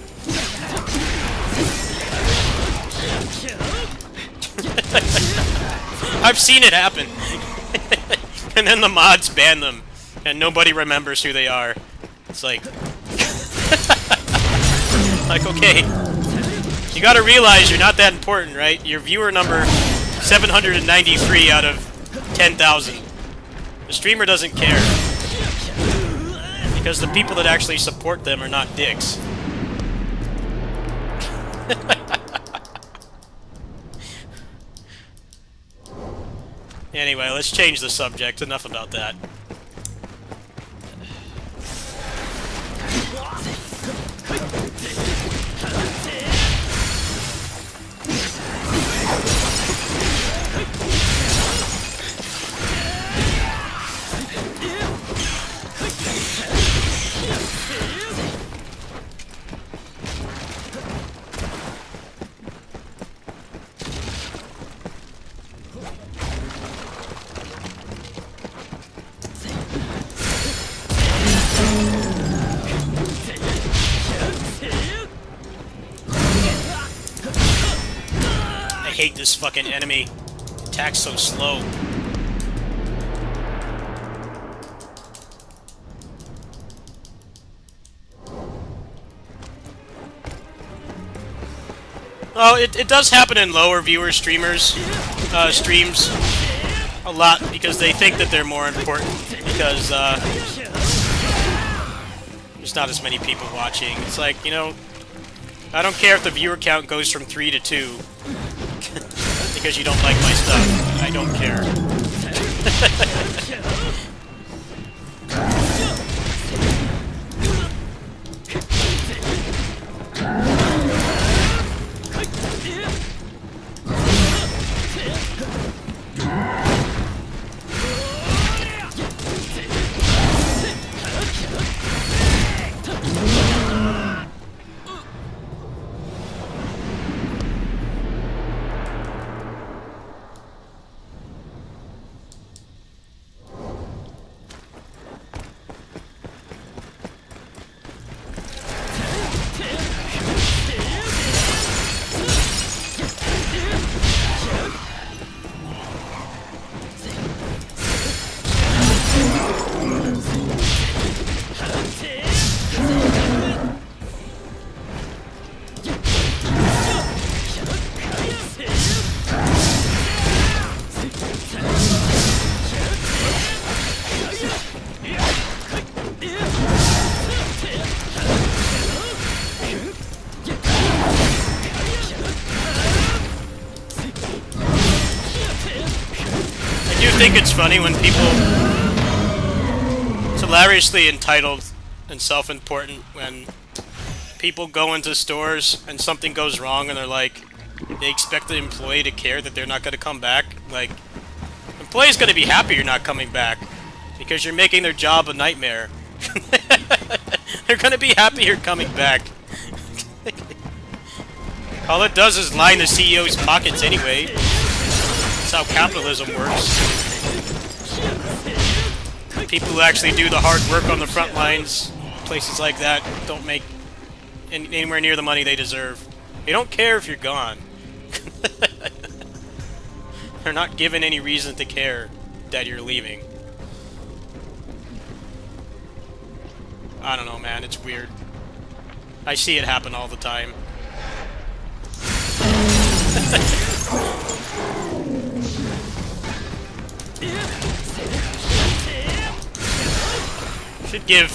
I've seen it happen. And then the mods ban them, and nobody remembers who they are. It's like... like, okay. You gotta realize you're not that important, right? Your viewer number 793 out of 10,000. The streamer doesn't care. Because the people that actually support them are not dicks. Anyway, let's change the subject. Enough about that. I hate this fucking enemy. Attacks so slow. Oh, it does happen in lower viewer streams a lot because they think that they're more important because there's not as many people watching. It's like, you know, I don't care if the viewer count goes from 3 to 2 because you don't like my stuff. I don't care. I think it's funny when people... It's hilariously entitled and self-important when people go into stores and something goes wrong and they're like... They expect the employee to care that they're not going to come back. Like, the employee's going to be happy you're not coming back because you're making their job a nightmare. They're going to be happy you're coming back. All it does is line the CEO's pockets anyway. That's how capitalism works. People who actually do the hard work on the front lines, places like that, don't make anywhere near the money they deserve. They don't care if you're gone. They're not given any reason to care that you're leaving. I don't know, man. It's weird. I see it happen all the time. Should give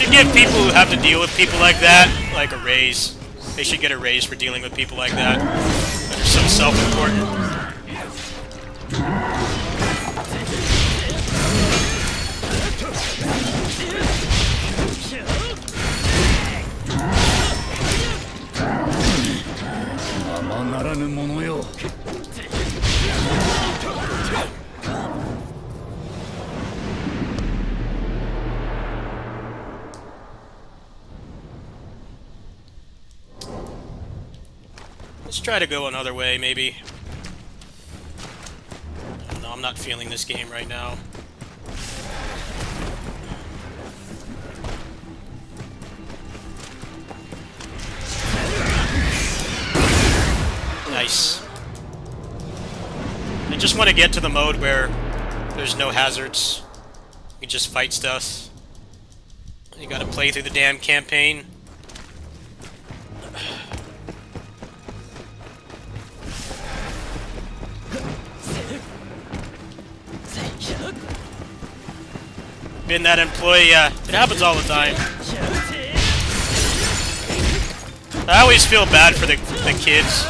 should give people who have to deal with people like that, like, a raise. They should get a raise for dealing with people like that. They're so self-important. Let's try to go another way, maybe. I don't know, I'm not feeling this game right now. Nice. I just want to get to the mode where there's no hazards. You can just fight stuff. You gotta play through the damn campaign. Been that employee, yeah. It happens all the time. I always feel bad for the kids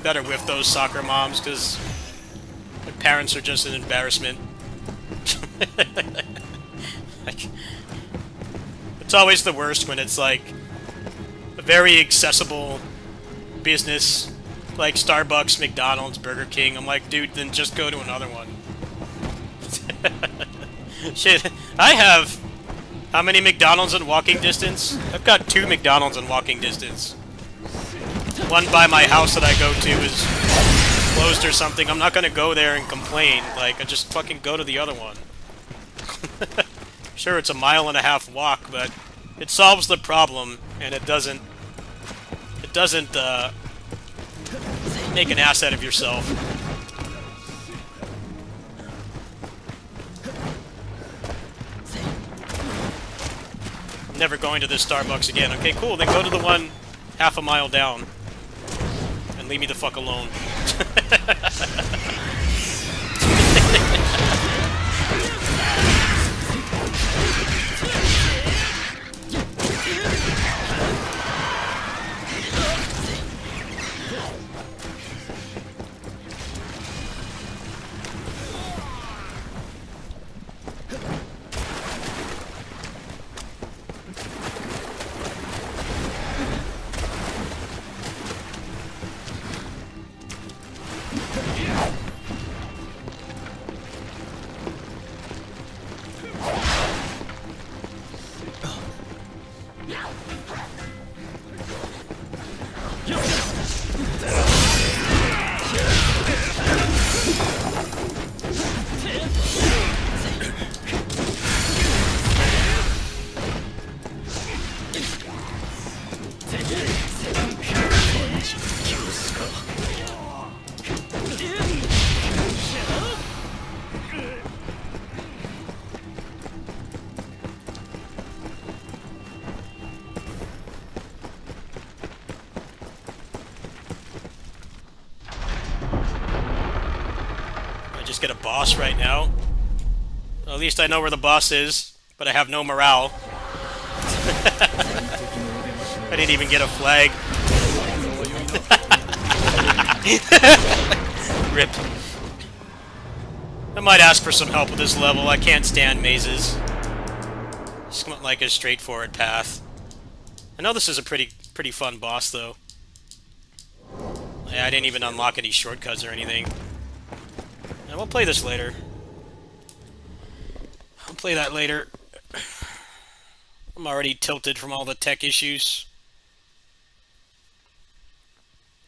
that are with those soccer moms, because their parents are just an embarrassment. Like, it's always the worst when it's like a very accessible business, like Starbucks, McDonald's, Burger King. I'm like, dude, then just go to another one. Shit, I have... How many McDonald's in walking distance? I've got 2 McDonald's in walking distance. One by my house that I go to is closed or something. I'm not gonna go there and complain. Like, I just fucking go to the other one. Sure, it's a 1.5 mile walk, but it solves the problem, and it doesn't make an ass out of yourself. I'm never going to this Starbucks again. Okay, cool, then go to the one 1/2 mile down. And leave me the fuck alone. Get a boss right now. Well, at least I know where the boss is, but I have no morale. I didn't even get a flag. Rip. I might ask for some help with this level. I can't stand mazes. Just want like a straightforward path. I know this is a pretty fun boss though. Yeah, I didn't even unlock any shortcuts or anything. And we'll play this later. I'll play that later. I'm already tilted from all the tech issues.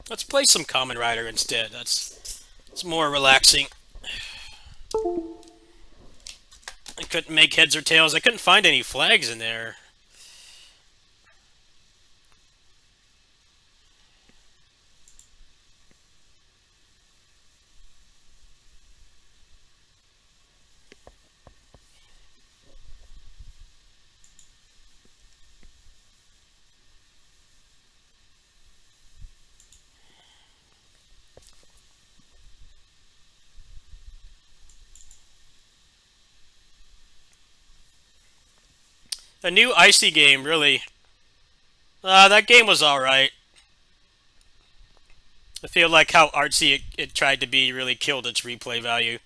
Let's play some Kamen Rider instead. It's more relaxing. I couldn't make heads or tails. I couldn't find any flags in there. A new Icy game, really. That game was alright. I feel like how artsy it tried to be really killed its replay value.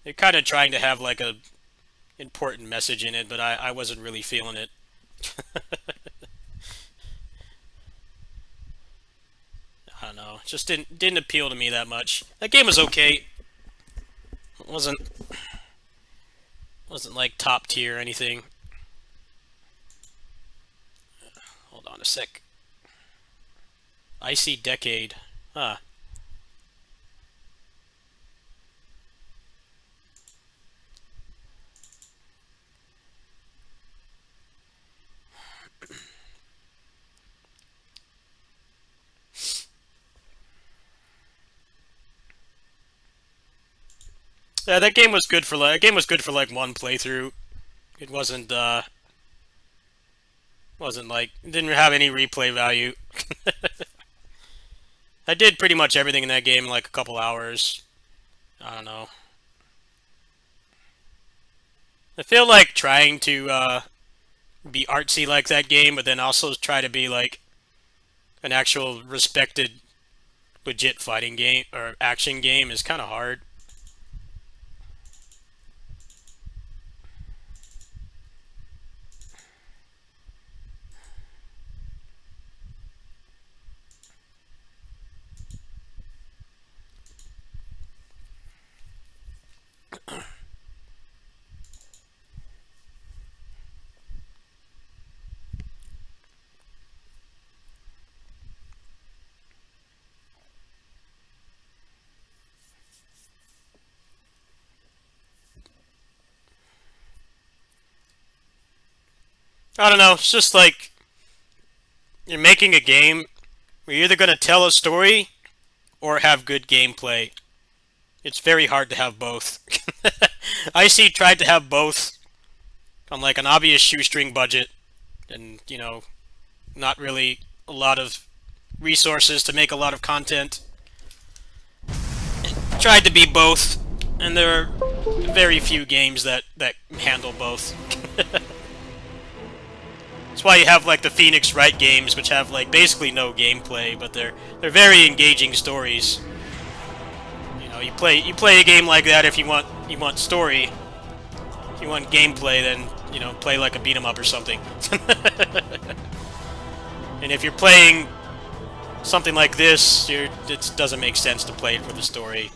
They're kind of trying to have like a important message in it, but I wasn't really feeling it. I don't know. It just didn't appeal to me that much. That game was okay. It wasn't like top tier or anything. Hold on a sec. Icy Decade. Huh. Yeah, that game was good for like one playthrough. It wasn't like it didn't have any replay value. I did pretty much everything in that game in like a couple hours. I don't know. I feel like trying to be artsy like that game, but then also try to be like an actual respected, legit fighting game or action game is kind of hard. I don't know, it's just like you're making a game where you're either going to tell a story or have good gameplay. It's very hard to have both. Icy tried to have both on like an obvious shoestring budget and, you know, not really a lot of resources to make a lot of content. It tried to be both, and there are very few games that handle both. That's why you have like the Phoenix Wright games, which have like basically no gameplay, but they're very engaging stories. You know, you play a game like that if you want story. If you want gameplay, then you know, play like a beat 'em up or something. And if you're playing something like this, it doesn't make sense to play it for the story.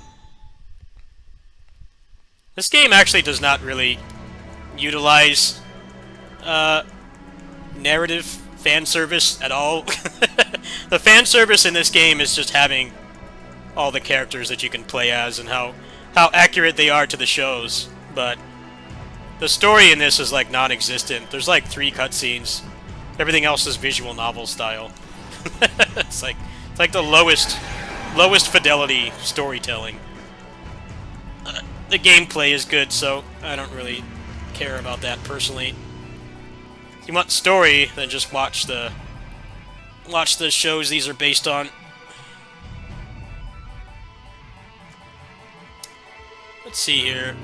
This game actually does not really utilize narrative fan service at all. The fan service in this game is just having all the characters that you can play as and how accurate they are to the shows, but the story in this is like non-existent. There's like 3 cutscenes. Everything else is visual novel style. It's like the lowest fidelity storytelling. The gameplay is good, so I don't really care about that personally. If you want story, then just watch the shows these are based on. Let's see here.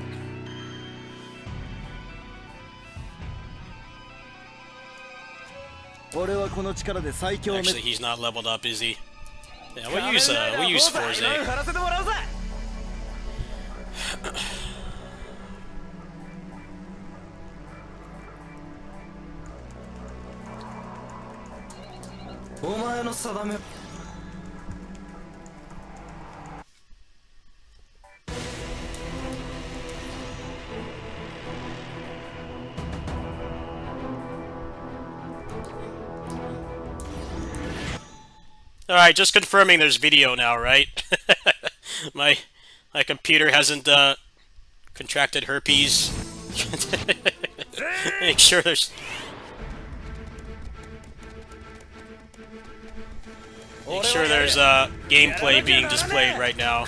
Actually, he's not leveled up, is he? Yeah, we'll use Forze. Alright, just confirming there's video now, right? My computer hasn't contracted herpes. Make sure there's gameplay being displayed right now.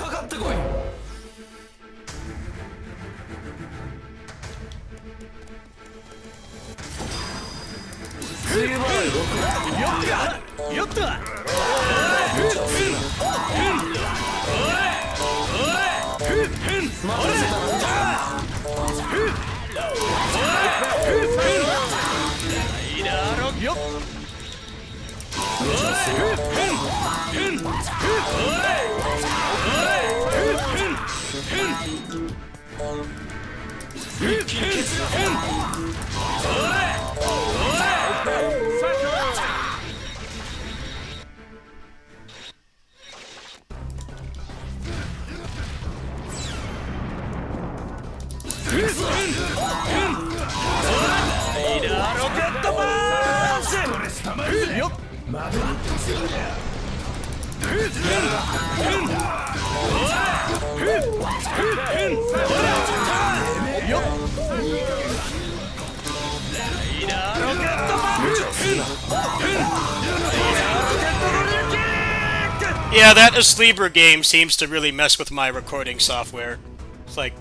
Yeah, that Astlibra game seems to really mess with my recording software. It's like...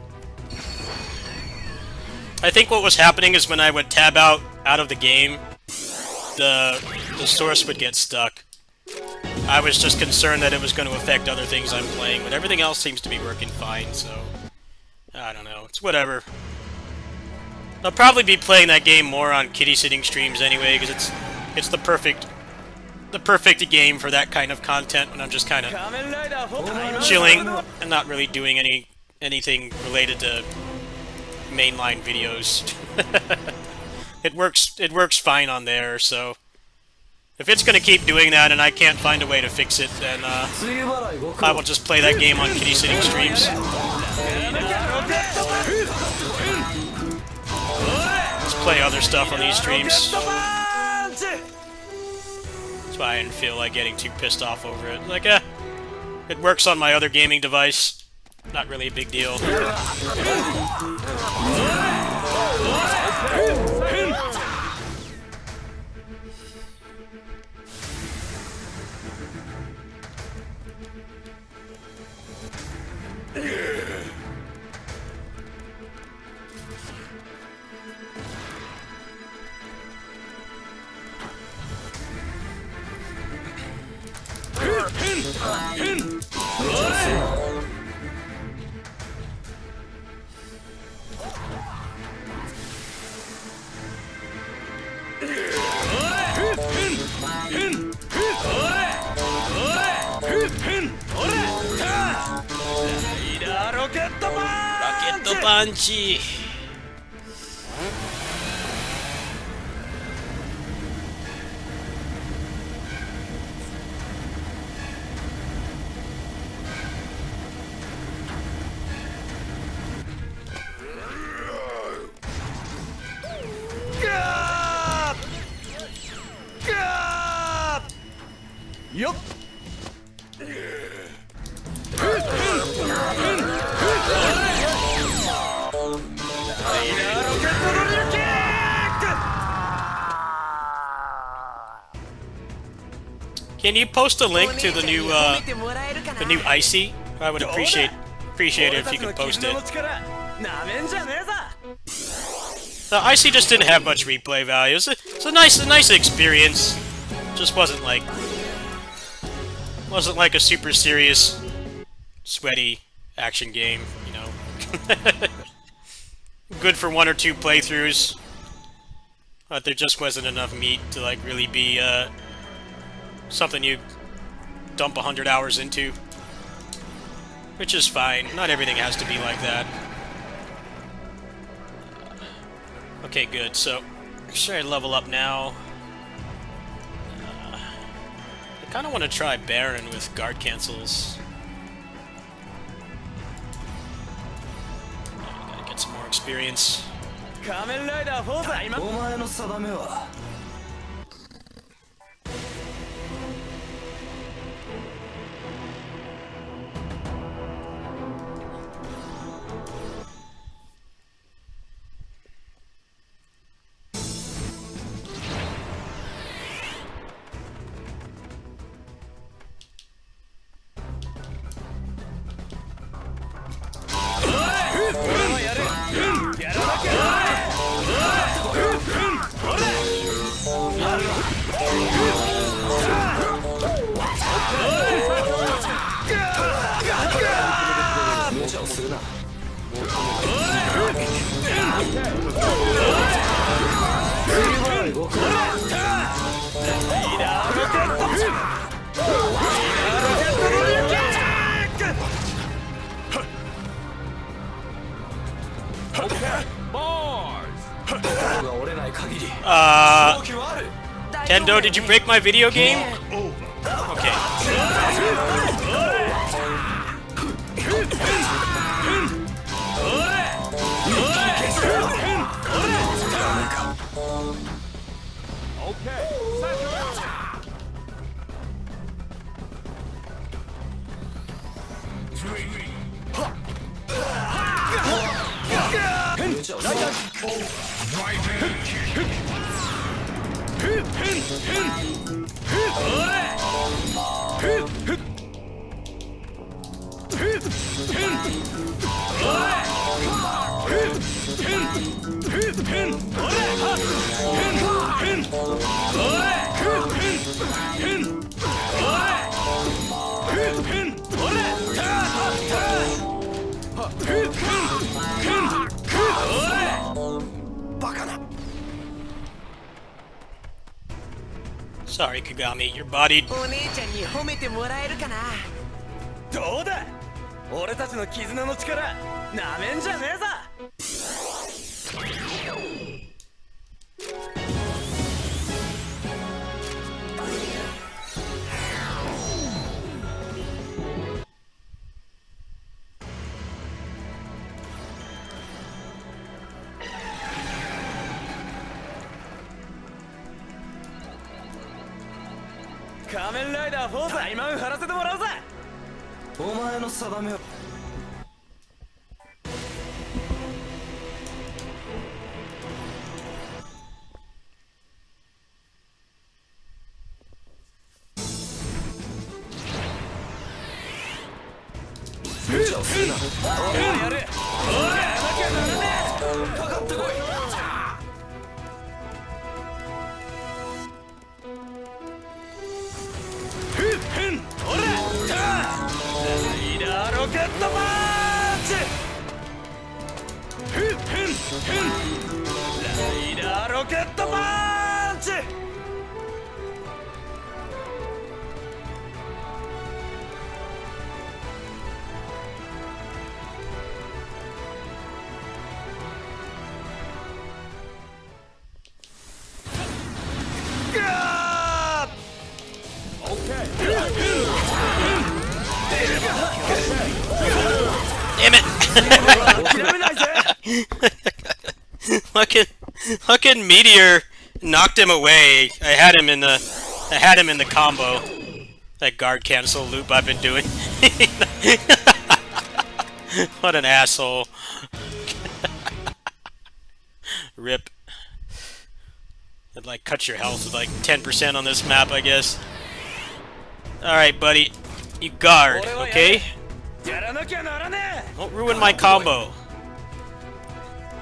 I think what was happening is when I would tab out of the game, the source would get stuck. I was just concerned that it was going to affect other things I'm playing, but everything else seems to be working fine, so... I don't know. It's whatever. I'll probably be playing that game more on kitty-sitting streams anyway, because it's the perfect game for that kind of content when I'm just kind of chilling and not really doing anything related to mainline videos. It works fine on there, so if it's gonna keep doing that and I can't find a way to fix it, then I will just play that game on kitty-sitting streams. Just play other stuff on these streams. That's why I didn't feel like getting too pissed off over it. Like, it works on my other gaming device. Not really a big deal. Rocket Punchy! Yup. Can you post a link to the new Icy? I would appreciate it if you could post it. The Icy just didn't have much replay value. It's a nice experience. Just wasn't like a super serious, sweaty action game, you know. Good for 1 or 2 playthroughs, but there just wasn't enough meat to like really be something you dump 100 hours into, which is fine. Not everything has to be like that. Okay, good. So, should I level up now? I kind of want to try Baron with guard cancels. Gotta get some more experience. Tendo, did you break my video game? Okay. Sorry, Kagami, your body. お姉ちゃんに褒めてもらえるかな。どうだ、俺たちの絆の力なめんじゃねえぞ。仮面ライダー4タイマン張らせてもらうぜ。お前の定めは無茶をするな。おいやれ、おいやらなきゃならねえ。かかってこい。ロケットパンチ！ライダーロケットパンチ！ガー！オッケー。Damn it! fucking meteor knocked him away. I had him in the combo. That guard cancel loop I've been doing. What an asshole. Rip. I'd like cut your health with like 10% on this map, I guess. Alright, buddy. You guard, okay? Don't ruin my combo.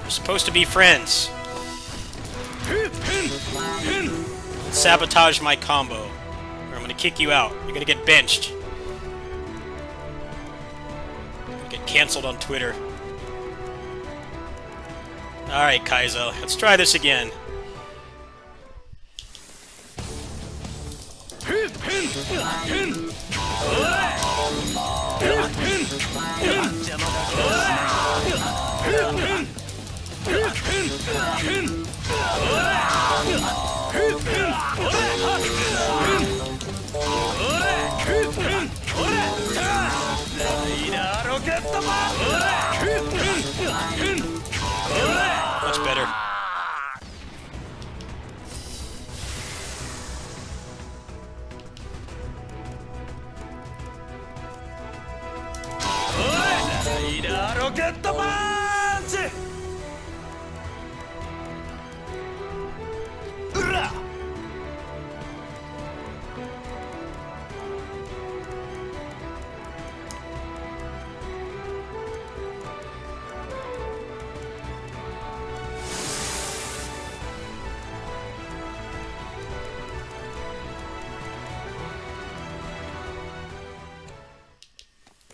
We're supposed to be friends. Sabotage my combo, or I'm gonna kick you out. You're gonna get benched. You're gonna get cancelled on Twitter. Alright, Kaizo, let's try this again. Much better. Rocket punch!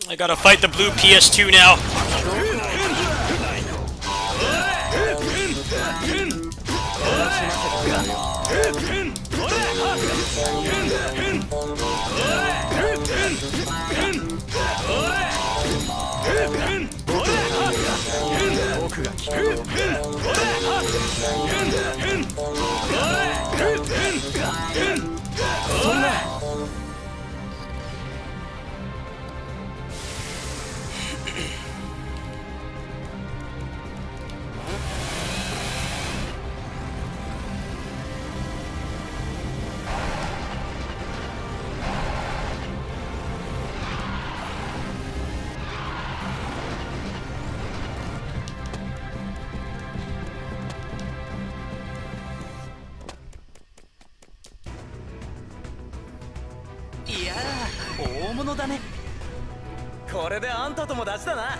I gotta fight the blue PS2 now. 僕が聞く。そんな。いやー、大物だね。これであんたともダチだな。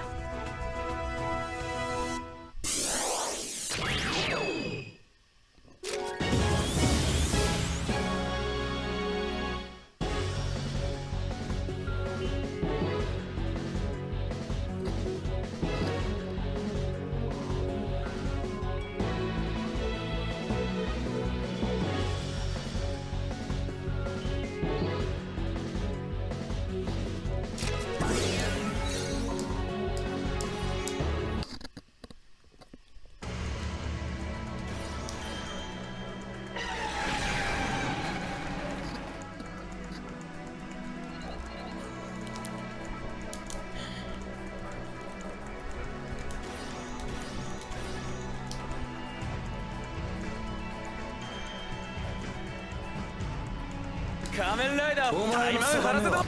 仮面ライダータイマン張らせろ。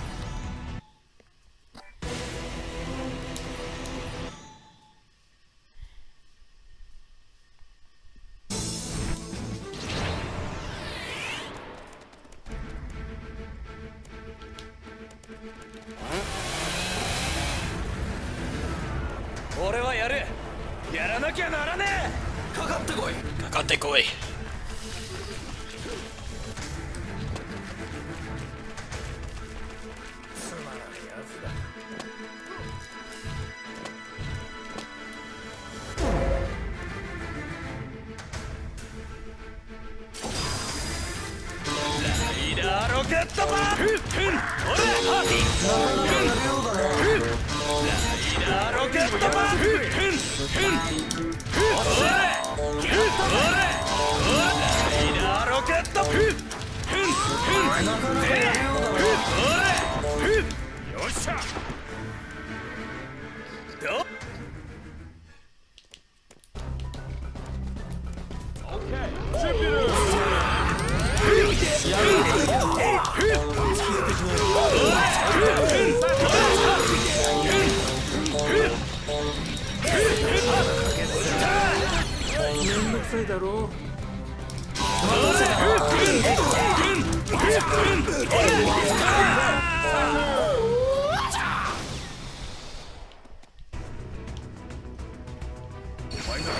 俺はやる。やらなきゃならねえ。かかってこい。かかってこい。ロケットバーン。ライダーロケットバーン。ロケット。よっしゃ。ど。オッケー。準備だ。めんどくさいだろ。お前なら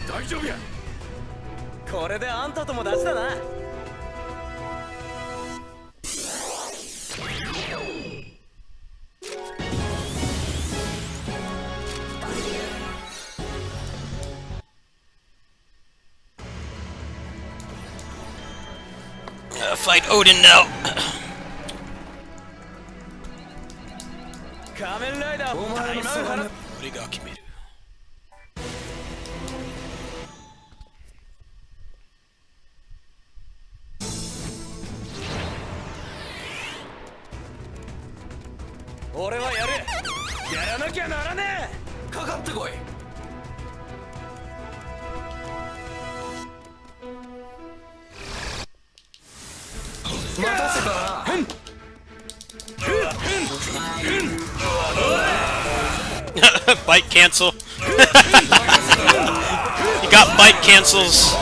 大丈夫や。これであんたともダチだな。Fight Odin now. 仮面ライダータイマン張ら。俺が決める。俺はやる。やらなきゃならねえ。かかってこい。待たせたな。Bite cancel. You got bite cancels.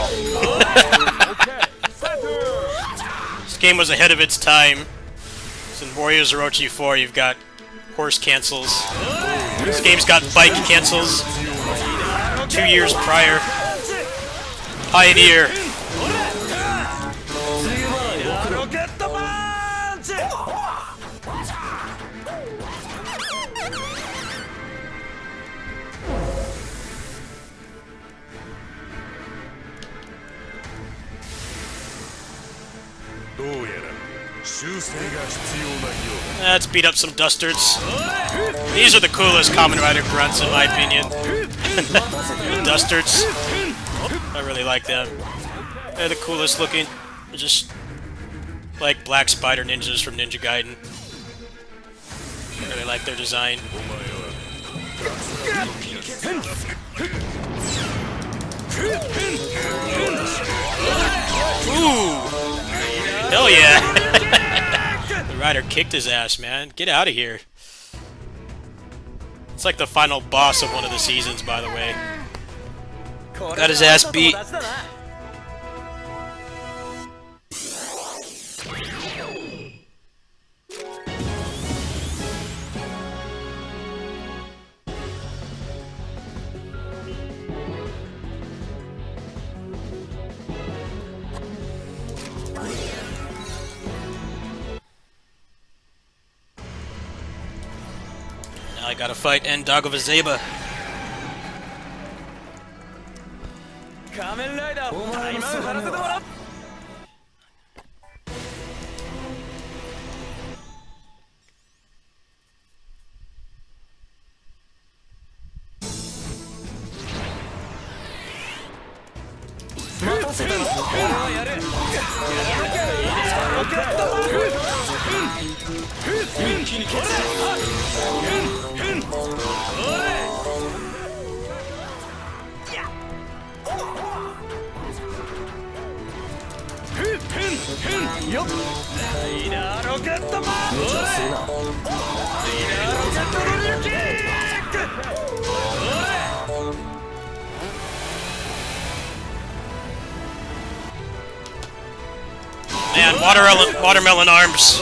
This game was ahead of its time. So in Warriors Orochi 4, you've got horse cancels. This game's got bike cancels 2 years prior. Pioneer. Let's beat up some dustards. These are the coolest Kamen Rider grunts, in my opinion. Dustards. I really like them. They're the coolest looking. They're just like black spider ninjas from Ninja Gaiden. I really like their design. Ooh! Hell yeah! The rider kicked his ass, man. Get out of here. It's like the final boss of one of the seasons, by the way. Got his ass beat. Now I gotta fight N-Dog of Azeba. 仮面ライダータイマン張らせてもらう。待たせたな。やる。ロケット。一気に消す。よっライダーロケットマン。ライダーロケットドリルキック。Man, watermelon arms.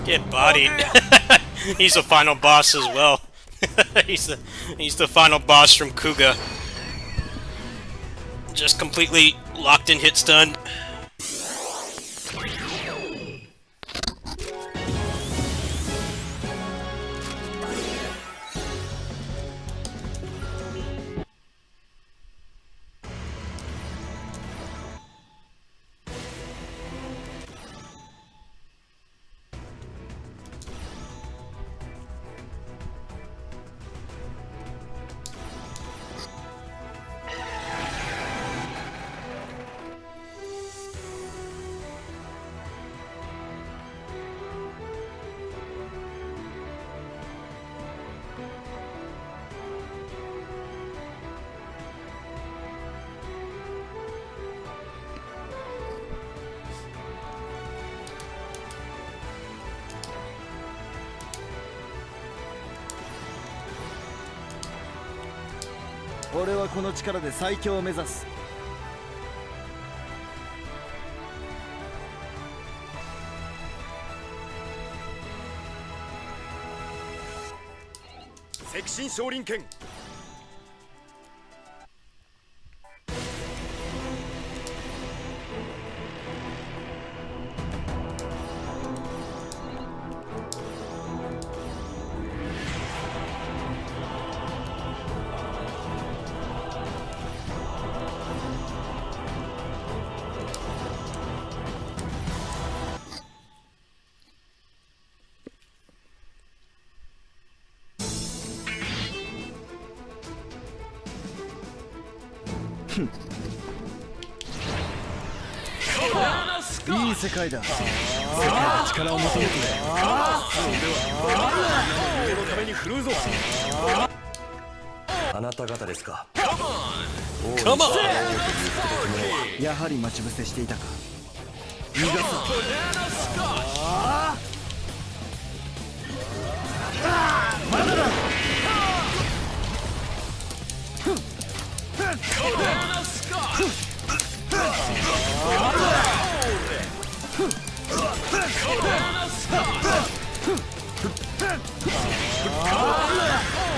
Get bodied. He's the final boss as well. he's the final boss from Kuga. Just completely locked in hit stun.俺はこの力で最強を目指す。赤心少林拳。いい世界だ。世界の力を求めて夢のために振るうぞ。あなた方ですか。Come on! やはり待ち伏せしていたか。逃がさ。まだだ。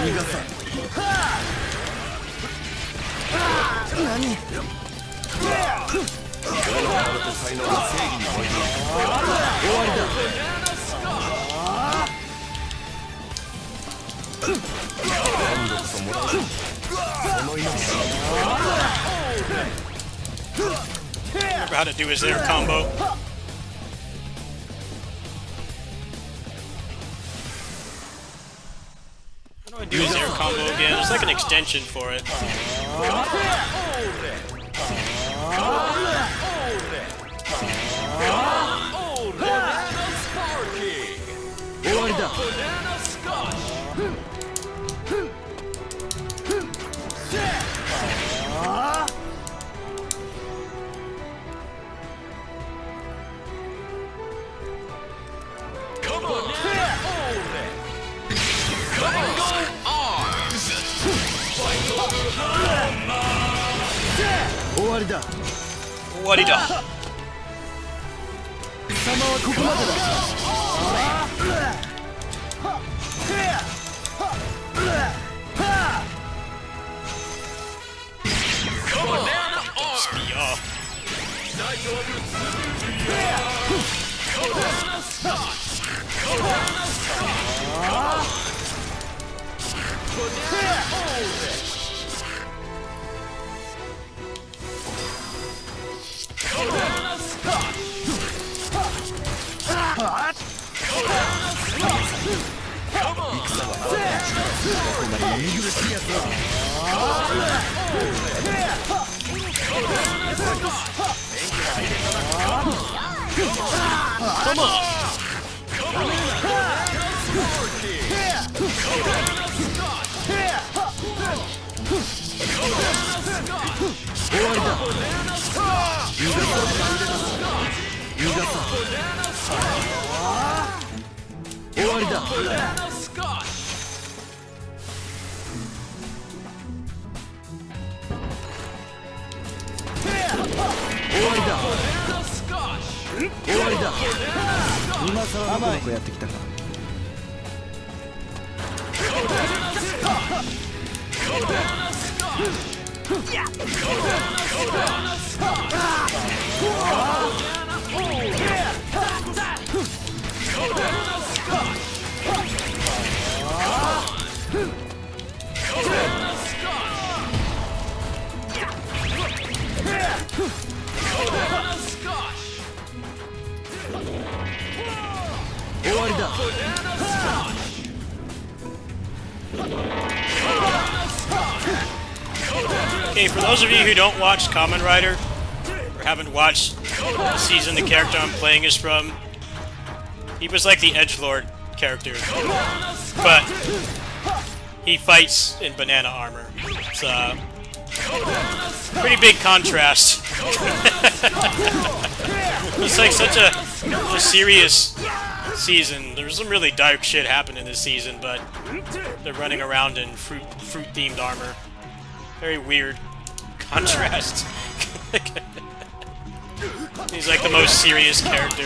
逃がさ。何？終わりだ。今度こそもらう。その命。Remember how to do his air combo. How do I do his air combo again? There's like an extension for it. 終わりだ。終わりだ。終わりだ。貴様はここまでだ。Speed off. 終わりだ。今さらのこの子やってきたか。終わりだ。Okay, for those of you who don't watch Kamen Rider, or haven't watched the season the character I'm playing is from, he was like the edgelord character, but he fights in banana armor. It's a pretty big contrast. It's like such a serious season. There's some really dark shit happening this season, but they're running around in fruit-themed armor. Very weird contrast. He's like the most serious character.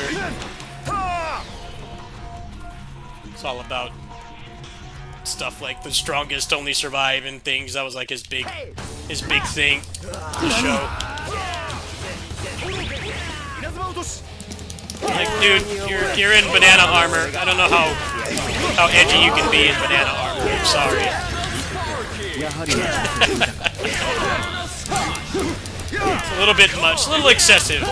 It's all about stuff like the strongest only survive and things. That was like his big thing. The show. Like, dude, you're in banana armor. I don't know how edgy you can be in banana armor. I'm sorry. It's a little bit much, a little excessive.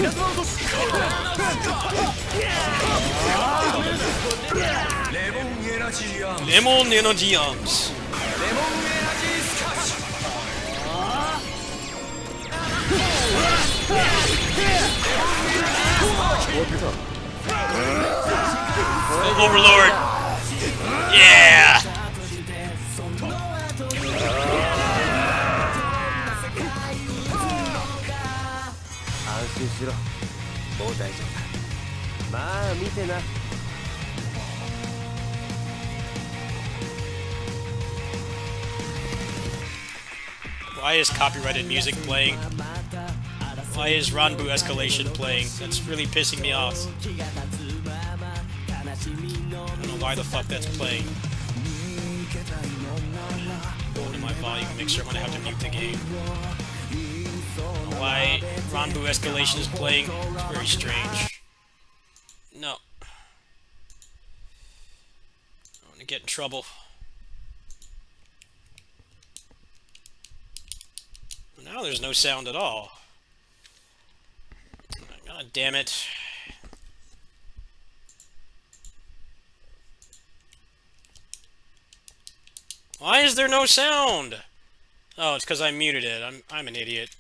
レモンエナジーアームス。Overlord. Yeah. 安心しろ、もう大丈夫だ。まあ見てな。Why is copyrighted music playing? Why is Ranbu Escalation playing? That's really pissing me off. I don't know why the fuck that's playing. Go to my volume mixer when I have to mute the game. Why Ranbu Escalation is playing? It's very strange. No. I want to get in trouble. Now there's no sound at all. God damn it. Why is there no sound? Oh, it's because I muted it. I'm an idiot.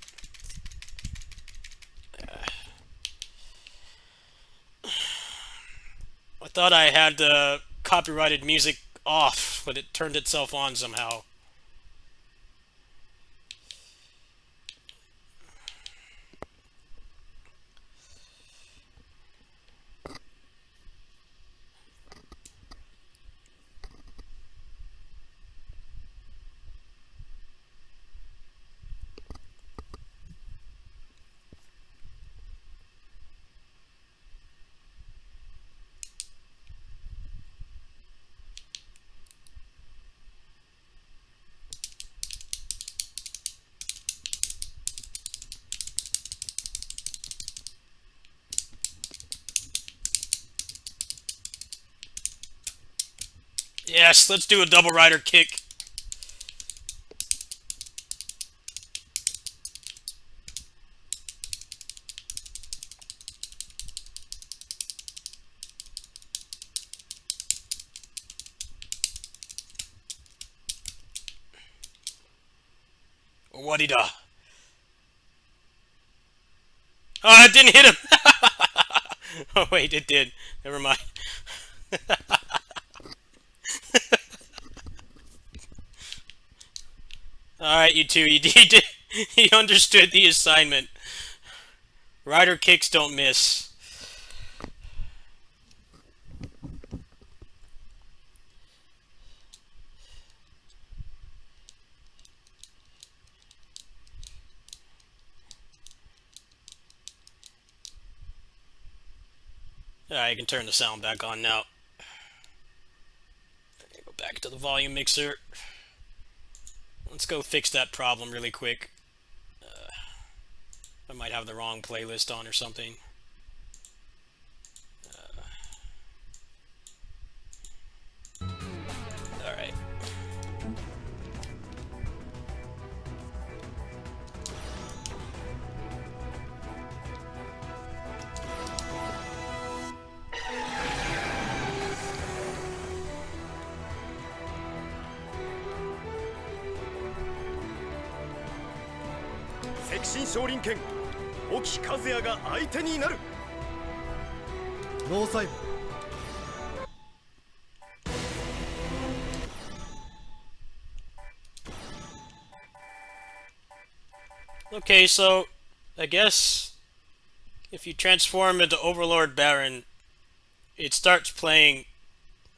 I thought I had the copyrighted music off, but it turned itself on somehow. Yes, let's do a double rider kick. What-da. Oh, it didn't hit him! Oh, wait, it did. Never mind. Alright, you two, he understood the assignment. Rider kicks don't miss. Alright, I can turn the sound back on now. Go back to the volume mixer. Let's go fix that problem really quick. I might have the wrong playlist on or something. Alright. Okay, so I guess if you transform into Overlord Baron, it starts playing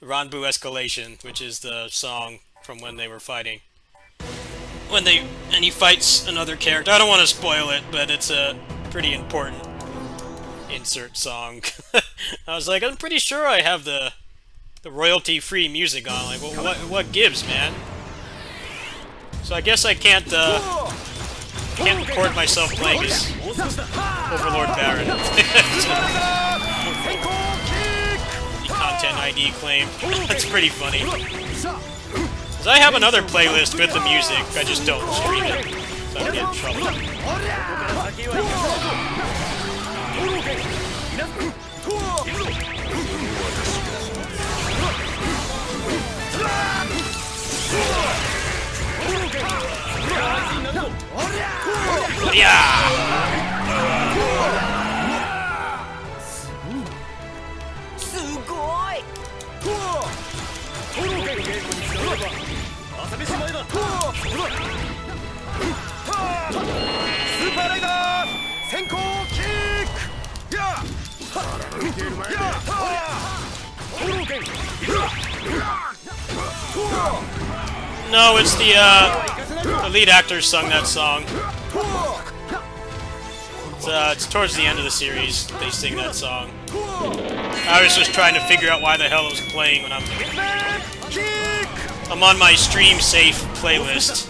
Ranbu Escalation, which is the song from when they were fighting. And he fights another character. I don't want to spoil it, but it's a pretty important insert song. I was like, I'm pretty sure I have the royalty-free music on. Like, well, what gives, man? So I guess I can't record myself playing as Overlord Baron. The content ID claim. That's pretty funny. Because I have another playlist with the music, I just don't stream it, so I don't get in trouble. すごい朝飯前だスーパーライダー先行キックやNo, it's the lead actor sung that song. It's towards the end of the series, they sing that song. I was just trying to figure out why the hell it was playing when I'm on my stream safe playlist.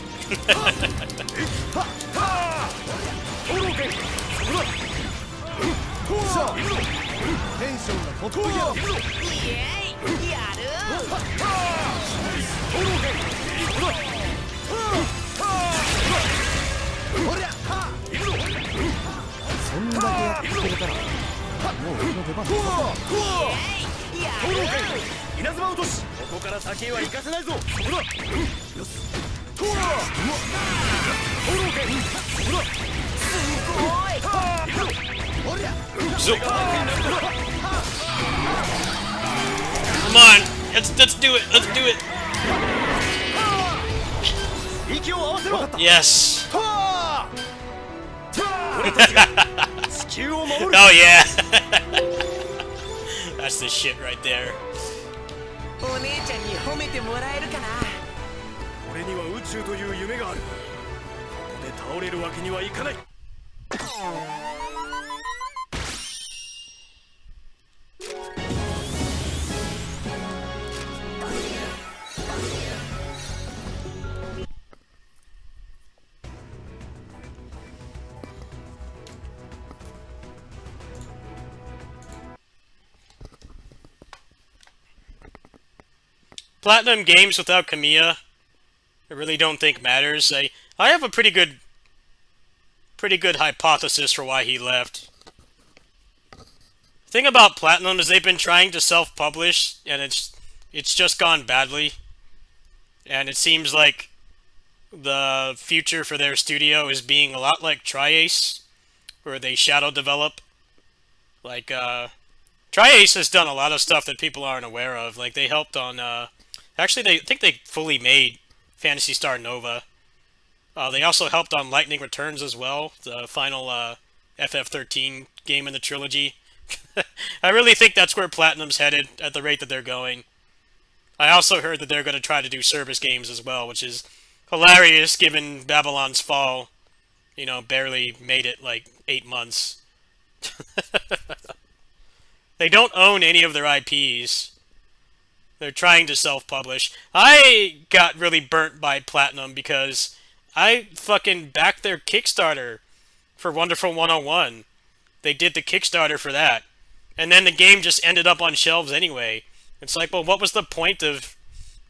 Come on, let's do it. Let's do it. Yes. Oh yeah. That's the shit right there. お姉ちゃんに褒めてもらえるかな。俺には宇宙という夢がある。ここで倒れるわけにはいかない。Platinum games without Kamiya, I really don't think matters. I have a pretty good hypothesis for why he left. The thing about Platinum is they've been trying to self-publish, and it's just gone badly. And it seems like the future for their studio is being a lot like Tri-Ace, where they shadow develop. Like, Tri-Ace has done a lot of stuff that people aren't aware of. Like, they helped on, actually, I think they fully made Phantasy Star Nova. They also helped on Lightning Returns as well, the final FF13 game in the trilogy. I really think that's where Platinum's headed at the rate that they're going. I also heard that they're going to try to do service games as well, which is hilarious given Babylon's Fall, you know, barely made it like 8 months. They don't own any of their IPs. They're trying to self-publish. I got really burnt by Platinum because I fucking backed their Kickstarter for Wonderful 101. They did the Kickstarter for that. And then the game just ended up on shelves anyway. It's like, well, what was the point of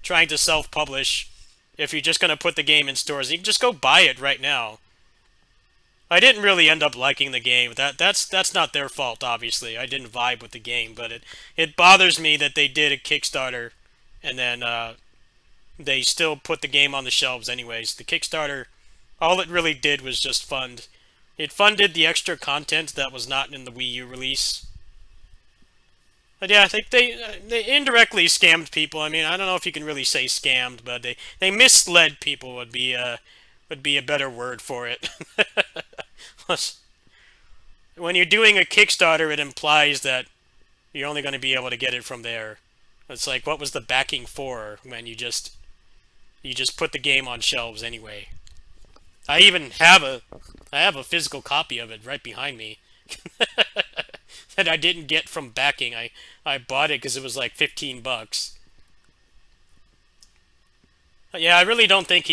trying to self-publish if you're just going to put the game in stores? You can just go buy it right now. I didn't really end up liking the game. That's not their fault, obviously. I didn't vibe with the game, but it bothers me that they did a Kickstarter and then they still put the game on the shelves anyways. The Kickstarter, all it really did was just fund. It funded the extra content that was not in the Wii U release. But yeah, I think they indirectly scammed people. I mean, I don't know if you can really say scammed, but they misled people would be a better word for it. When you're doing a Kickstarter, it implies that you're only going to be able to get it from there. It's like, what was the backing for when you just put the game on shelves anyway? I even have a physical copy of it right behind me that I didn't get from backing. I bought it because it was like $15. Yeah, I really don't think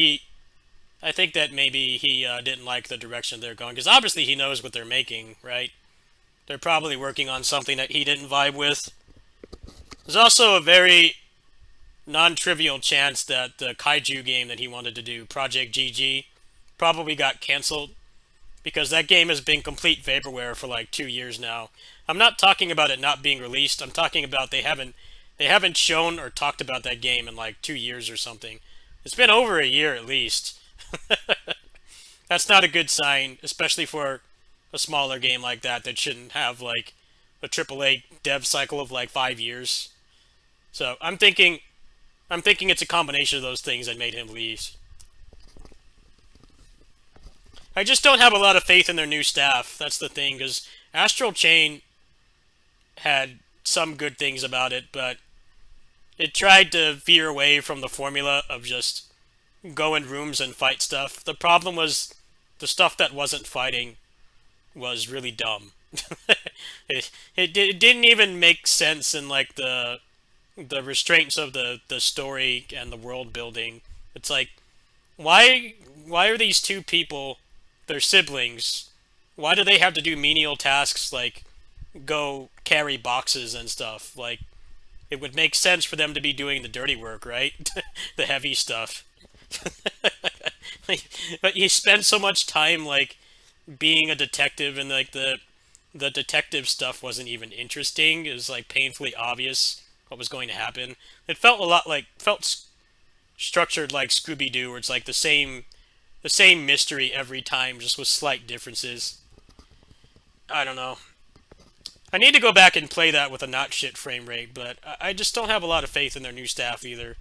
I think that maybe he didn't like the direction they're going, because obviously he knows what they're making, right? They're probably working on something that he didn't vibe with. There's also a very non-trivial chance that the kaiju game that he wanted to do, Project GG, probably got canceled because that game has been complete vaporware for like 2 years now. I'm not talking about it not being released. I'm talking about they haven't shown or talked about that game in like 2 years or something. It's been over a year at least. That's not a good sign, especially for a smaller game like that that shouldn't have like a AAA dev cycle of like 5 years. So I'm thinking it's a combination of those things that made him leave. I just don't have a lot of faith in their new staff. That's the thing, because Astral Chain had some good things about it, but it tried to veer away from the formula of just go in rooms and fight stuff. The problem was the stuff that wasn't fighting was really dumb. it didn't even make sense in like the restraints of the story and the world building. It's like, why are these two people, they're siblings, why do they have to do menial tasks like go carry boxes and stuff? Like, it would make sense for them to be doing the dirty work, right? The heavy stuff. But you spend so much time like being a detective, and like the detective stuff wasn't even interesting. It was like painfully obvious what was going to happen. It felt a lot like structured like Scooby-Doo, where it's like the same mystery every time, just with slight differences. I don't know. I need to go back and play that with a not shit frame rate, but I just don't have a lot of faith in their new staff either.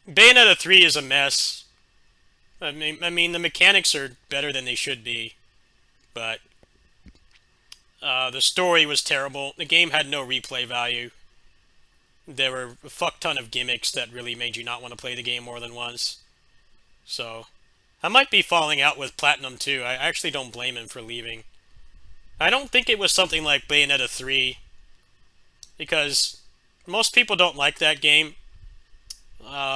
Bayonetta 3 is a mess. I mean, the mechanics are better than they should be, but the story was terrible. The game had no replay value. There were a fuck ton of gimmicks that really made you not want to play the game more than once. So, I might be falling out with Platinum too. I actually don't blame him for leaving. I don't think it was something like Bayonetta 3, because most people don't like that game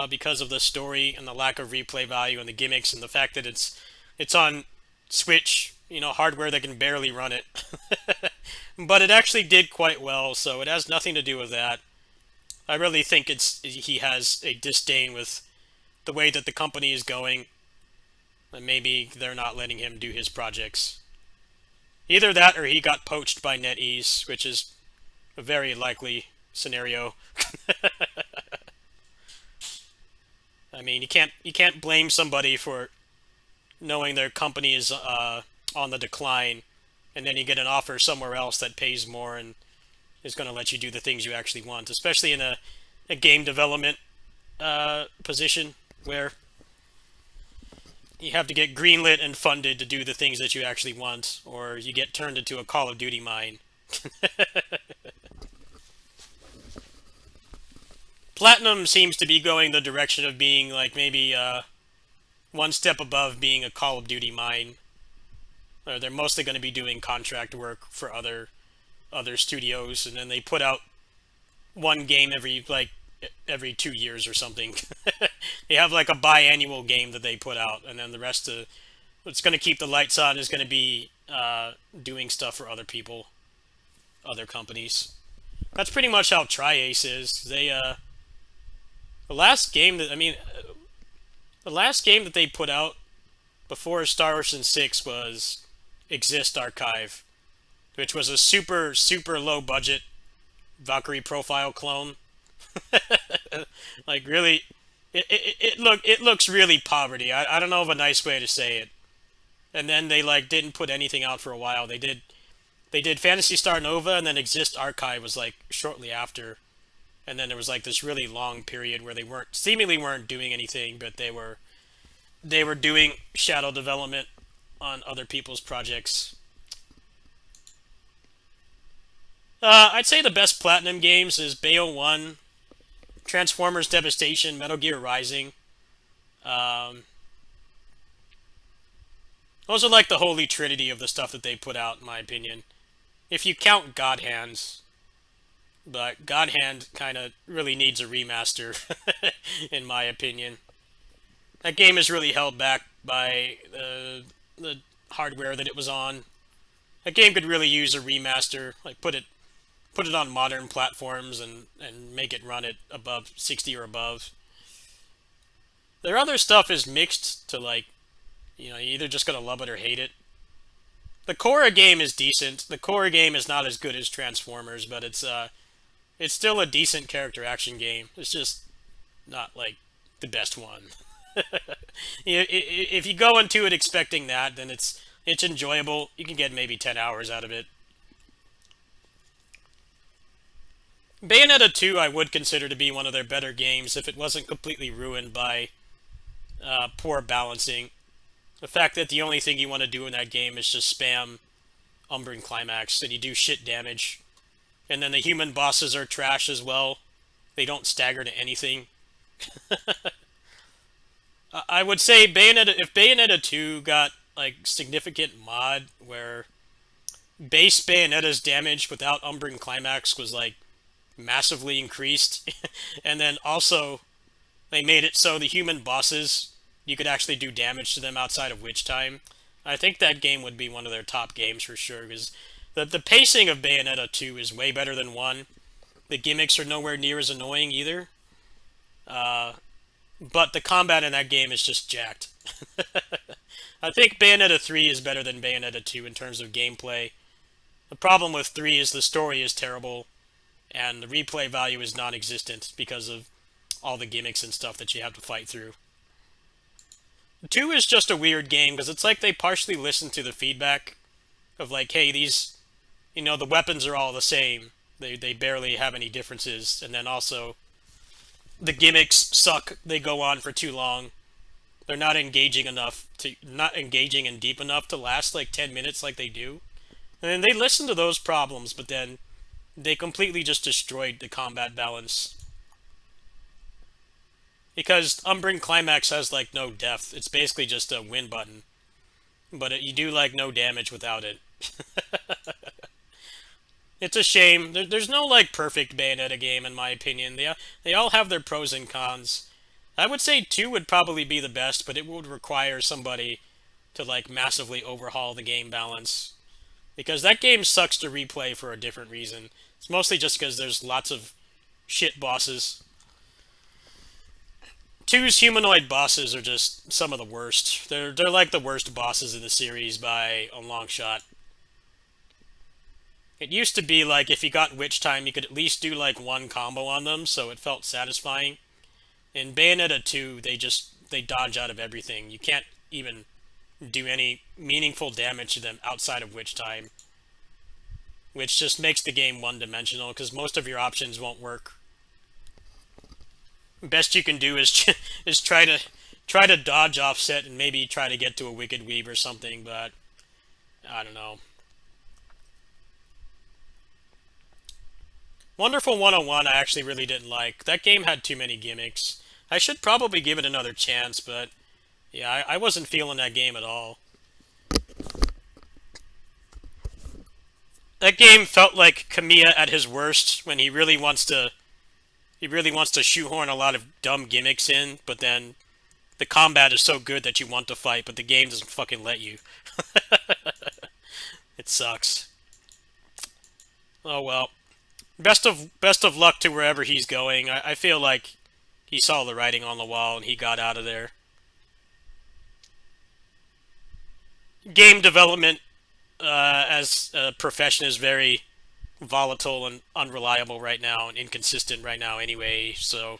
because of the story and the lack of replay value and the gimmicks and the fact that it's on Switch, hardware that can barely run it. But it actually did quite well, so it has nothing to do with that. I really think he has a disdain with the way that the company is going, and maybe they're not letting him do his projects. Either that or he got poached by NetEase, which is a very likely scenario. I mean, you can't blame somebody for knowing their company is on the decline, and then you get an offer somewhere else that pays more and is going to let you do the things you actually want, especially in a game development position where you have to get greenlit and funded to do the things that you actually want, or you get turned into a Call of Duty mine. Platinum seems to be going the direction of being like maybe one step above being a Call of Duty mine. Or they're mostly going to be doing contract work for other studios, and then they put out one game every 2 years or something. They have like a biannual game that they put out, and then the rest of what's going to keep the lights on is going to be doing stuff for other people, other companies. That's pretty much how Tri-Ace is. They the last game that they put out before Star Ocean 6 was Exist Archive, which was a super low budget Valkyrie profile clone. Like, really, it looks really poverty. I don't know of a nice way to say it. And then they like didn't put anything out for a while. They did Phantasy Star Nova, and then Exist Archive was like shortly after. And then there was like this really long period where they seemingly weren't doing anything, but they were doing shadow development on other people's projects. I'd say the best Platinum games is Bayo 1, Transformers Devastation, Metal Gear Rising. Those are like the holy trinity of the stuff that they put out, in my opinion. If you count God Hands. But God Hand kind of really needs a remaster, in my opinion. That game is really held back by the hardware that it was on. That game could really use a remaster, like put it on modern platforms and make it run at above 60 or above. Their other stuff is mixed to like, You know, you either just gotta love it or hate it. The Korra game is decent. The Korra game is not as good as Transformers, but it's still a decent character action game. It's just not like the best one. If you go into it expecting that, then it's enjoyable. You can get maybe 10 hours out of it. Bayonetta 2 I would consider to be one of their better games if it wasn't completely ruined by poor balancing. The fact that the only thing you want to do in that game is just spam Umbran Climax, and you do shit damage. And then the human bosses are trash as well. They don't stagger to anything. I would say if Bayonetta 2 got like significant mod where base Bayonetta's damage without Umbran Climax was like massively increased, and then also they made it so the human bosses, you could actually do damage to them outside of witch time, I think that game would be one of their top games for sure, because the pacing of Bayonetta 2 is way better than 1. The gimmicks are nowhere near as annoying either. But the combat in that game is just jacked. I think Bayonetta 3 is better than Bayonetta 2 in terms of gameplay. The problem with 3 is the story is terrible, and the replay value is non-existent because of all the gimmicks and stuff that you have to fight through. 2 is just a weird game, because it's like they partially listened to the feedback of like, hey, these, you know, the weapons are all the same. They barely have any differences, and then also the gimmicks suck. They go on for too long. They're not engaging and deep enough to last like 10 minutes like they do. And they listened to those problems, but then they completely just destroyed the combat balance. Because Umbran Climax has like no depth. It's basically just a win button. But you do like no damage without it. It's a shame. There's no like perfect Bayonetta game in my opinion. They all have their pros and cons. I would say 2 would probably be the best, but it would require somebody to like massively overhaul the game balance. Because that game sucks to replay for a different reason. It's mostly just because there's lots of shit bosses. 2's humanoid bosses are just some of the worst. They're like the worst bosses in the series by a long shot. It used to be like if you got witch time, you could at least do like one combo on them, so it felt satisfying. In Bayonetta 2, they dodge out of everything. You can't even do any meaningful damage to them outside of witch time, which just makes the game one-dimensional because most of your options won't work. Best you can do is try to dodge offset and maybe try to get to a Wicked Weave or something, but I don't know. Wonderful 101 I actually really didn't like. That game had too many gimmicks. I should probably give it another chance, but yeah, I wasn't feeling that game at all. That game felt like Kamiya at his worst when he really wants to shoehorn a lot of dumb gimmicks in, but then the combat is so good that you want to fight, but the game doesn't fucking let you. It sucks. Oh well. Best of luck to wherever he's going. I feel like he saw the writing on the wall and he got out of there. Game development as a profession is very volatile and unreliable right now and inconsistent right now anyway, so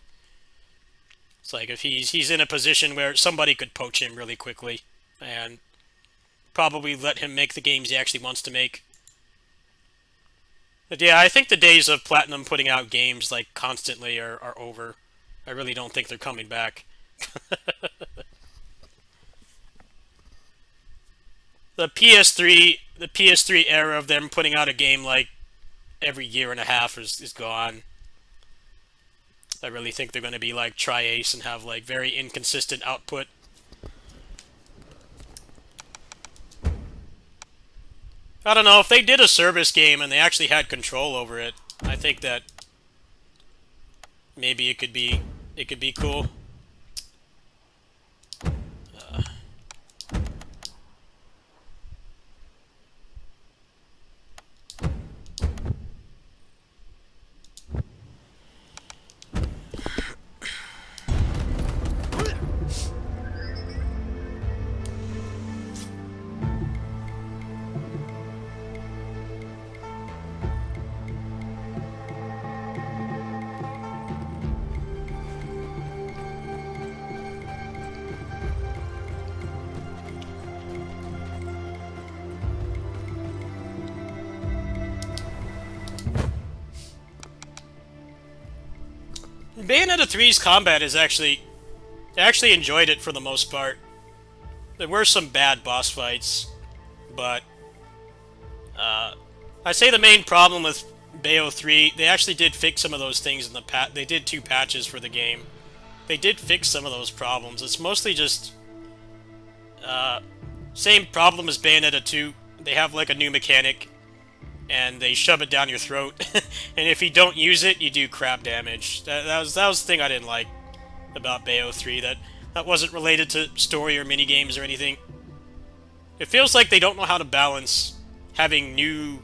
it's like if he's in a position where somebody could poach him really quickly and probably let him make the games he actually wants to make. But yeah, I think the days of Platinum putting out games like constantly are over. I really don't think they're coming back. The PS3 era of them putting out a game like every year and a half is gone. I really think they're going to be like Tri-Ace and have like very inconsistent output. I don't know, if they did a service game and they actually had control over it, I think that maybe it could be cool. Bayonetta 3's combat is actually... I actually enjoyed it for the most part. There were some bad boss fights, but... I'd say the main problem with Bayo 3, they actually did fix some of those things in the they did 2 patches for the game. They did fix some of those problems. It's mostly just... same problem as Bayonetta 2. They have like a new mechanic, and they shove it down your throat. And if you don't use it, you do crap damage. That was the thing I didn't like about Bayo 3. That wasn't related to story or minigames or anything. It feels like they don't know how to balance having new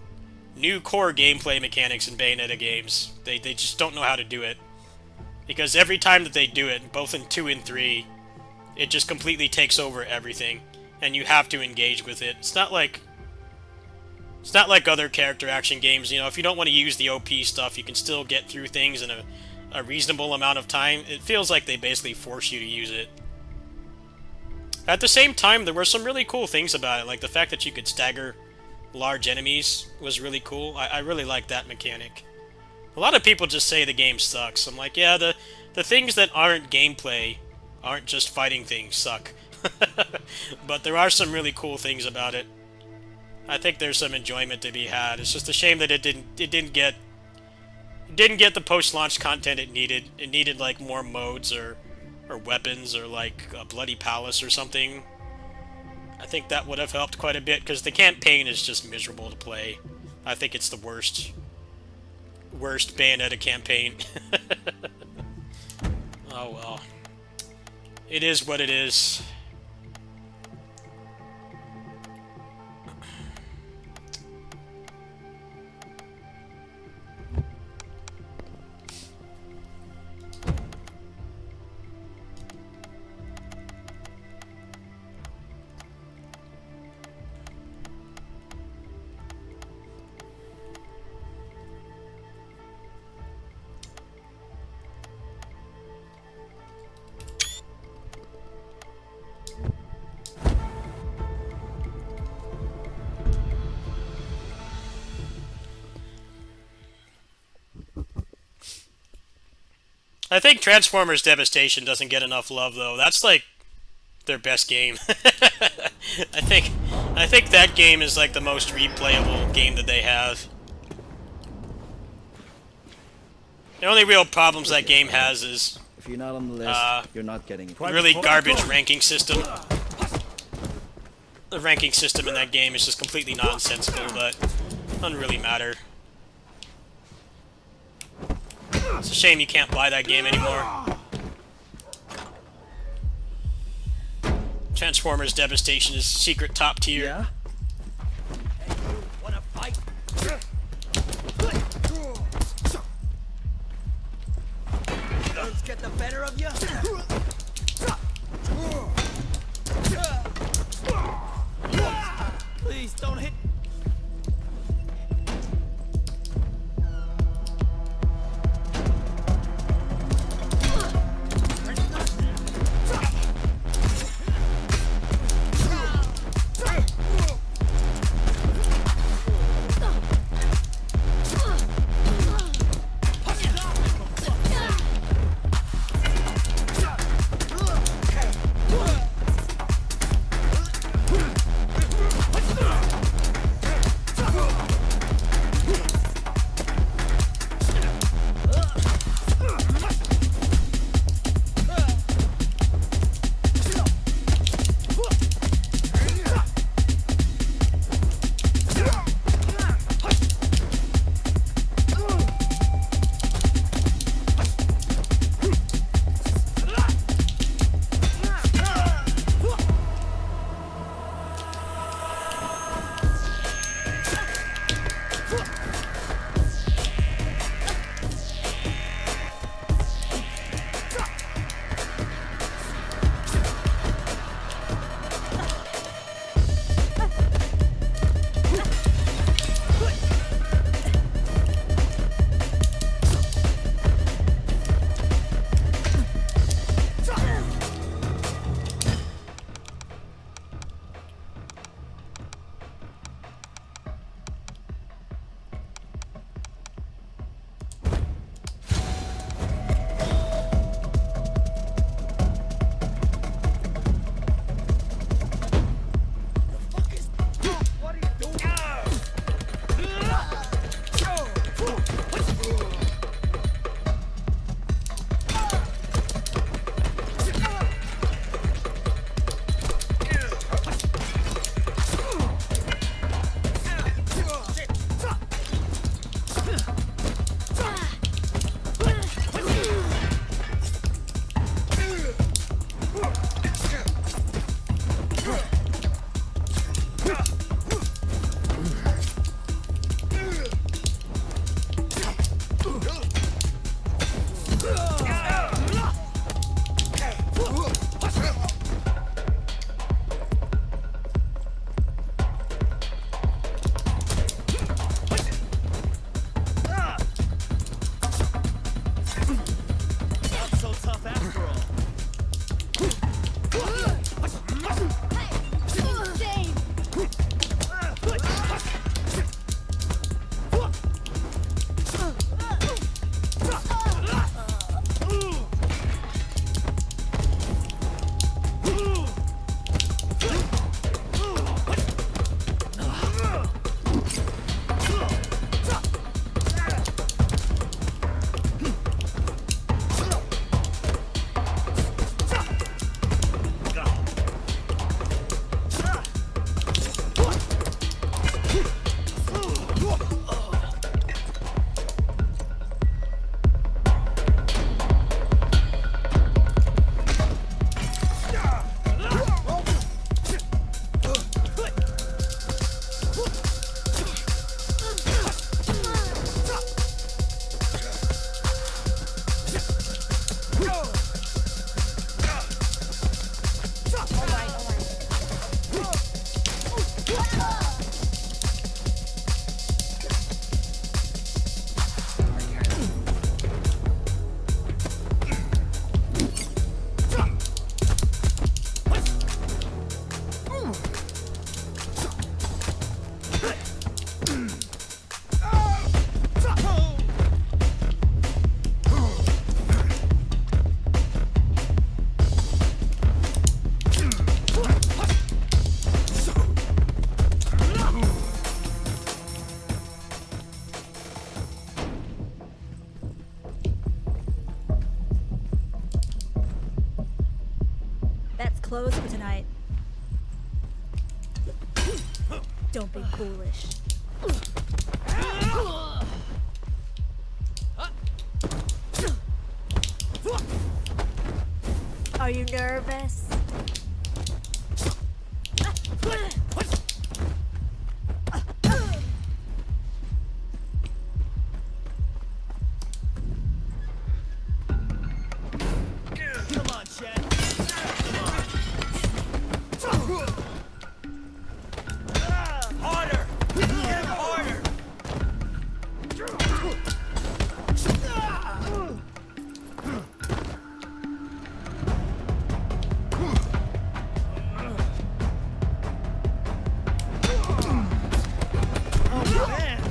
core gameplay mechanics in Bayonetta games. They just don't know how to do it. Because every time that they do it, both in 2 and 3, it just completely takes over everything, and you have to engage with it. It's not like other character action games. You know, if you don't want to use the OP stuff, you can still get through things in a reasonable amount of time. It feels like they basically force you to use it. At the same time, there were some really cool things about it, like the fact that you could stagger large enemies was really cool. I really like that mechanic. A lot of people just say the game sucks. I'm like, yeah, the things that aren't gameplay, aren't just fighting things, suck. But there are some really cool things about it. I think there's some enjoyment to be had. It's just a shame that it didn't get the post-launch content it needed. It needed like more modes or weapons or like a bloody palace or something. I think that would have helped quite a bit, because the campaign is just miserable to play. I think it's the worst Bayonetta campaign. Oh well. It is what it is. I think Transformers Devastation doesn't get enough love, though. That's like their best game. I think that game is like the most replayable game that they have. The only real problems that game has is If you're not on the list, you're not getting it. really garbage ranking system. The ranking system in that game is just completely nonsensical, but doesn't really matter. It's a shame you can't buy that game anymore. Transformers Devastation is secret top tier. Yeah? Hey, you wanna fight? Let's get the better of you. Please don't hit. Don't be foolish. Are you nervous? Come on, Chad. Harder! Get him harder! Oh, man!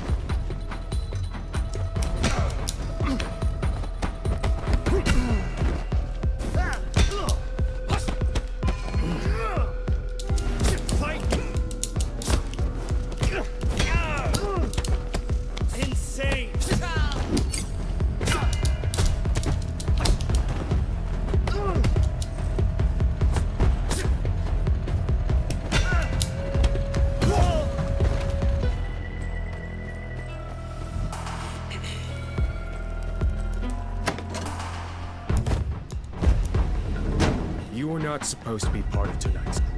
Insane! You were not supposed to be part of tonight's crew.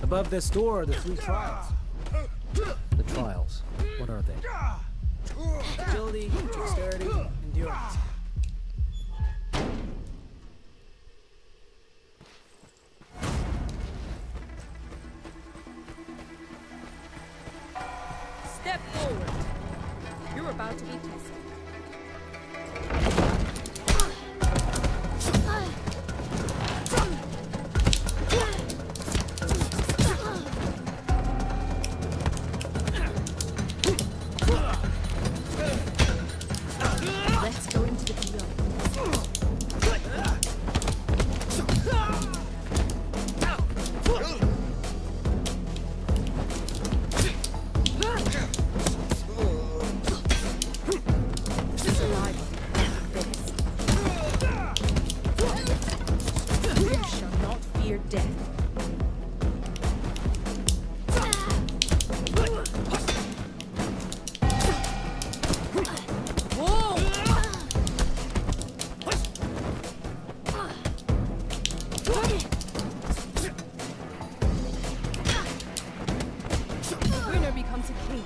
Above this door are the 3 trials. The trials. What are they? Agility, dexterity, endurance. Step forward. You're about to be tested. Let's go into the beyond. Survival. Fittest. You shall not fear death. The winner becomes a king,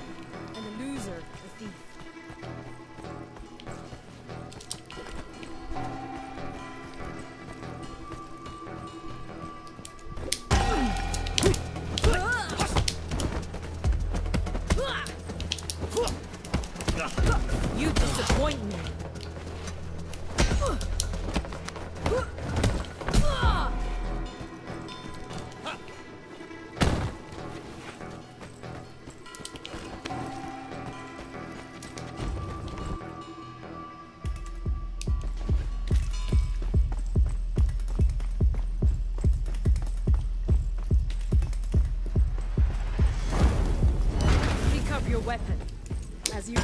and the loser a thief. You disappoint me. Pick up your weapon as you.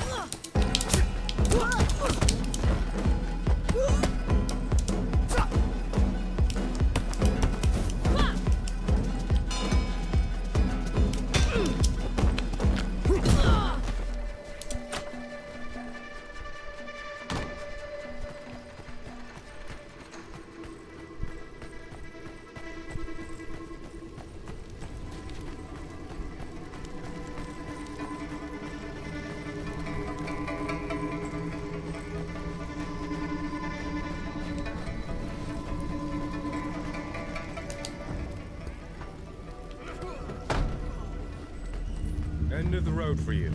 End of the road for you.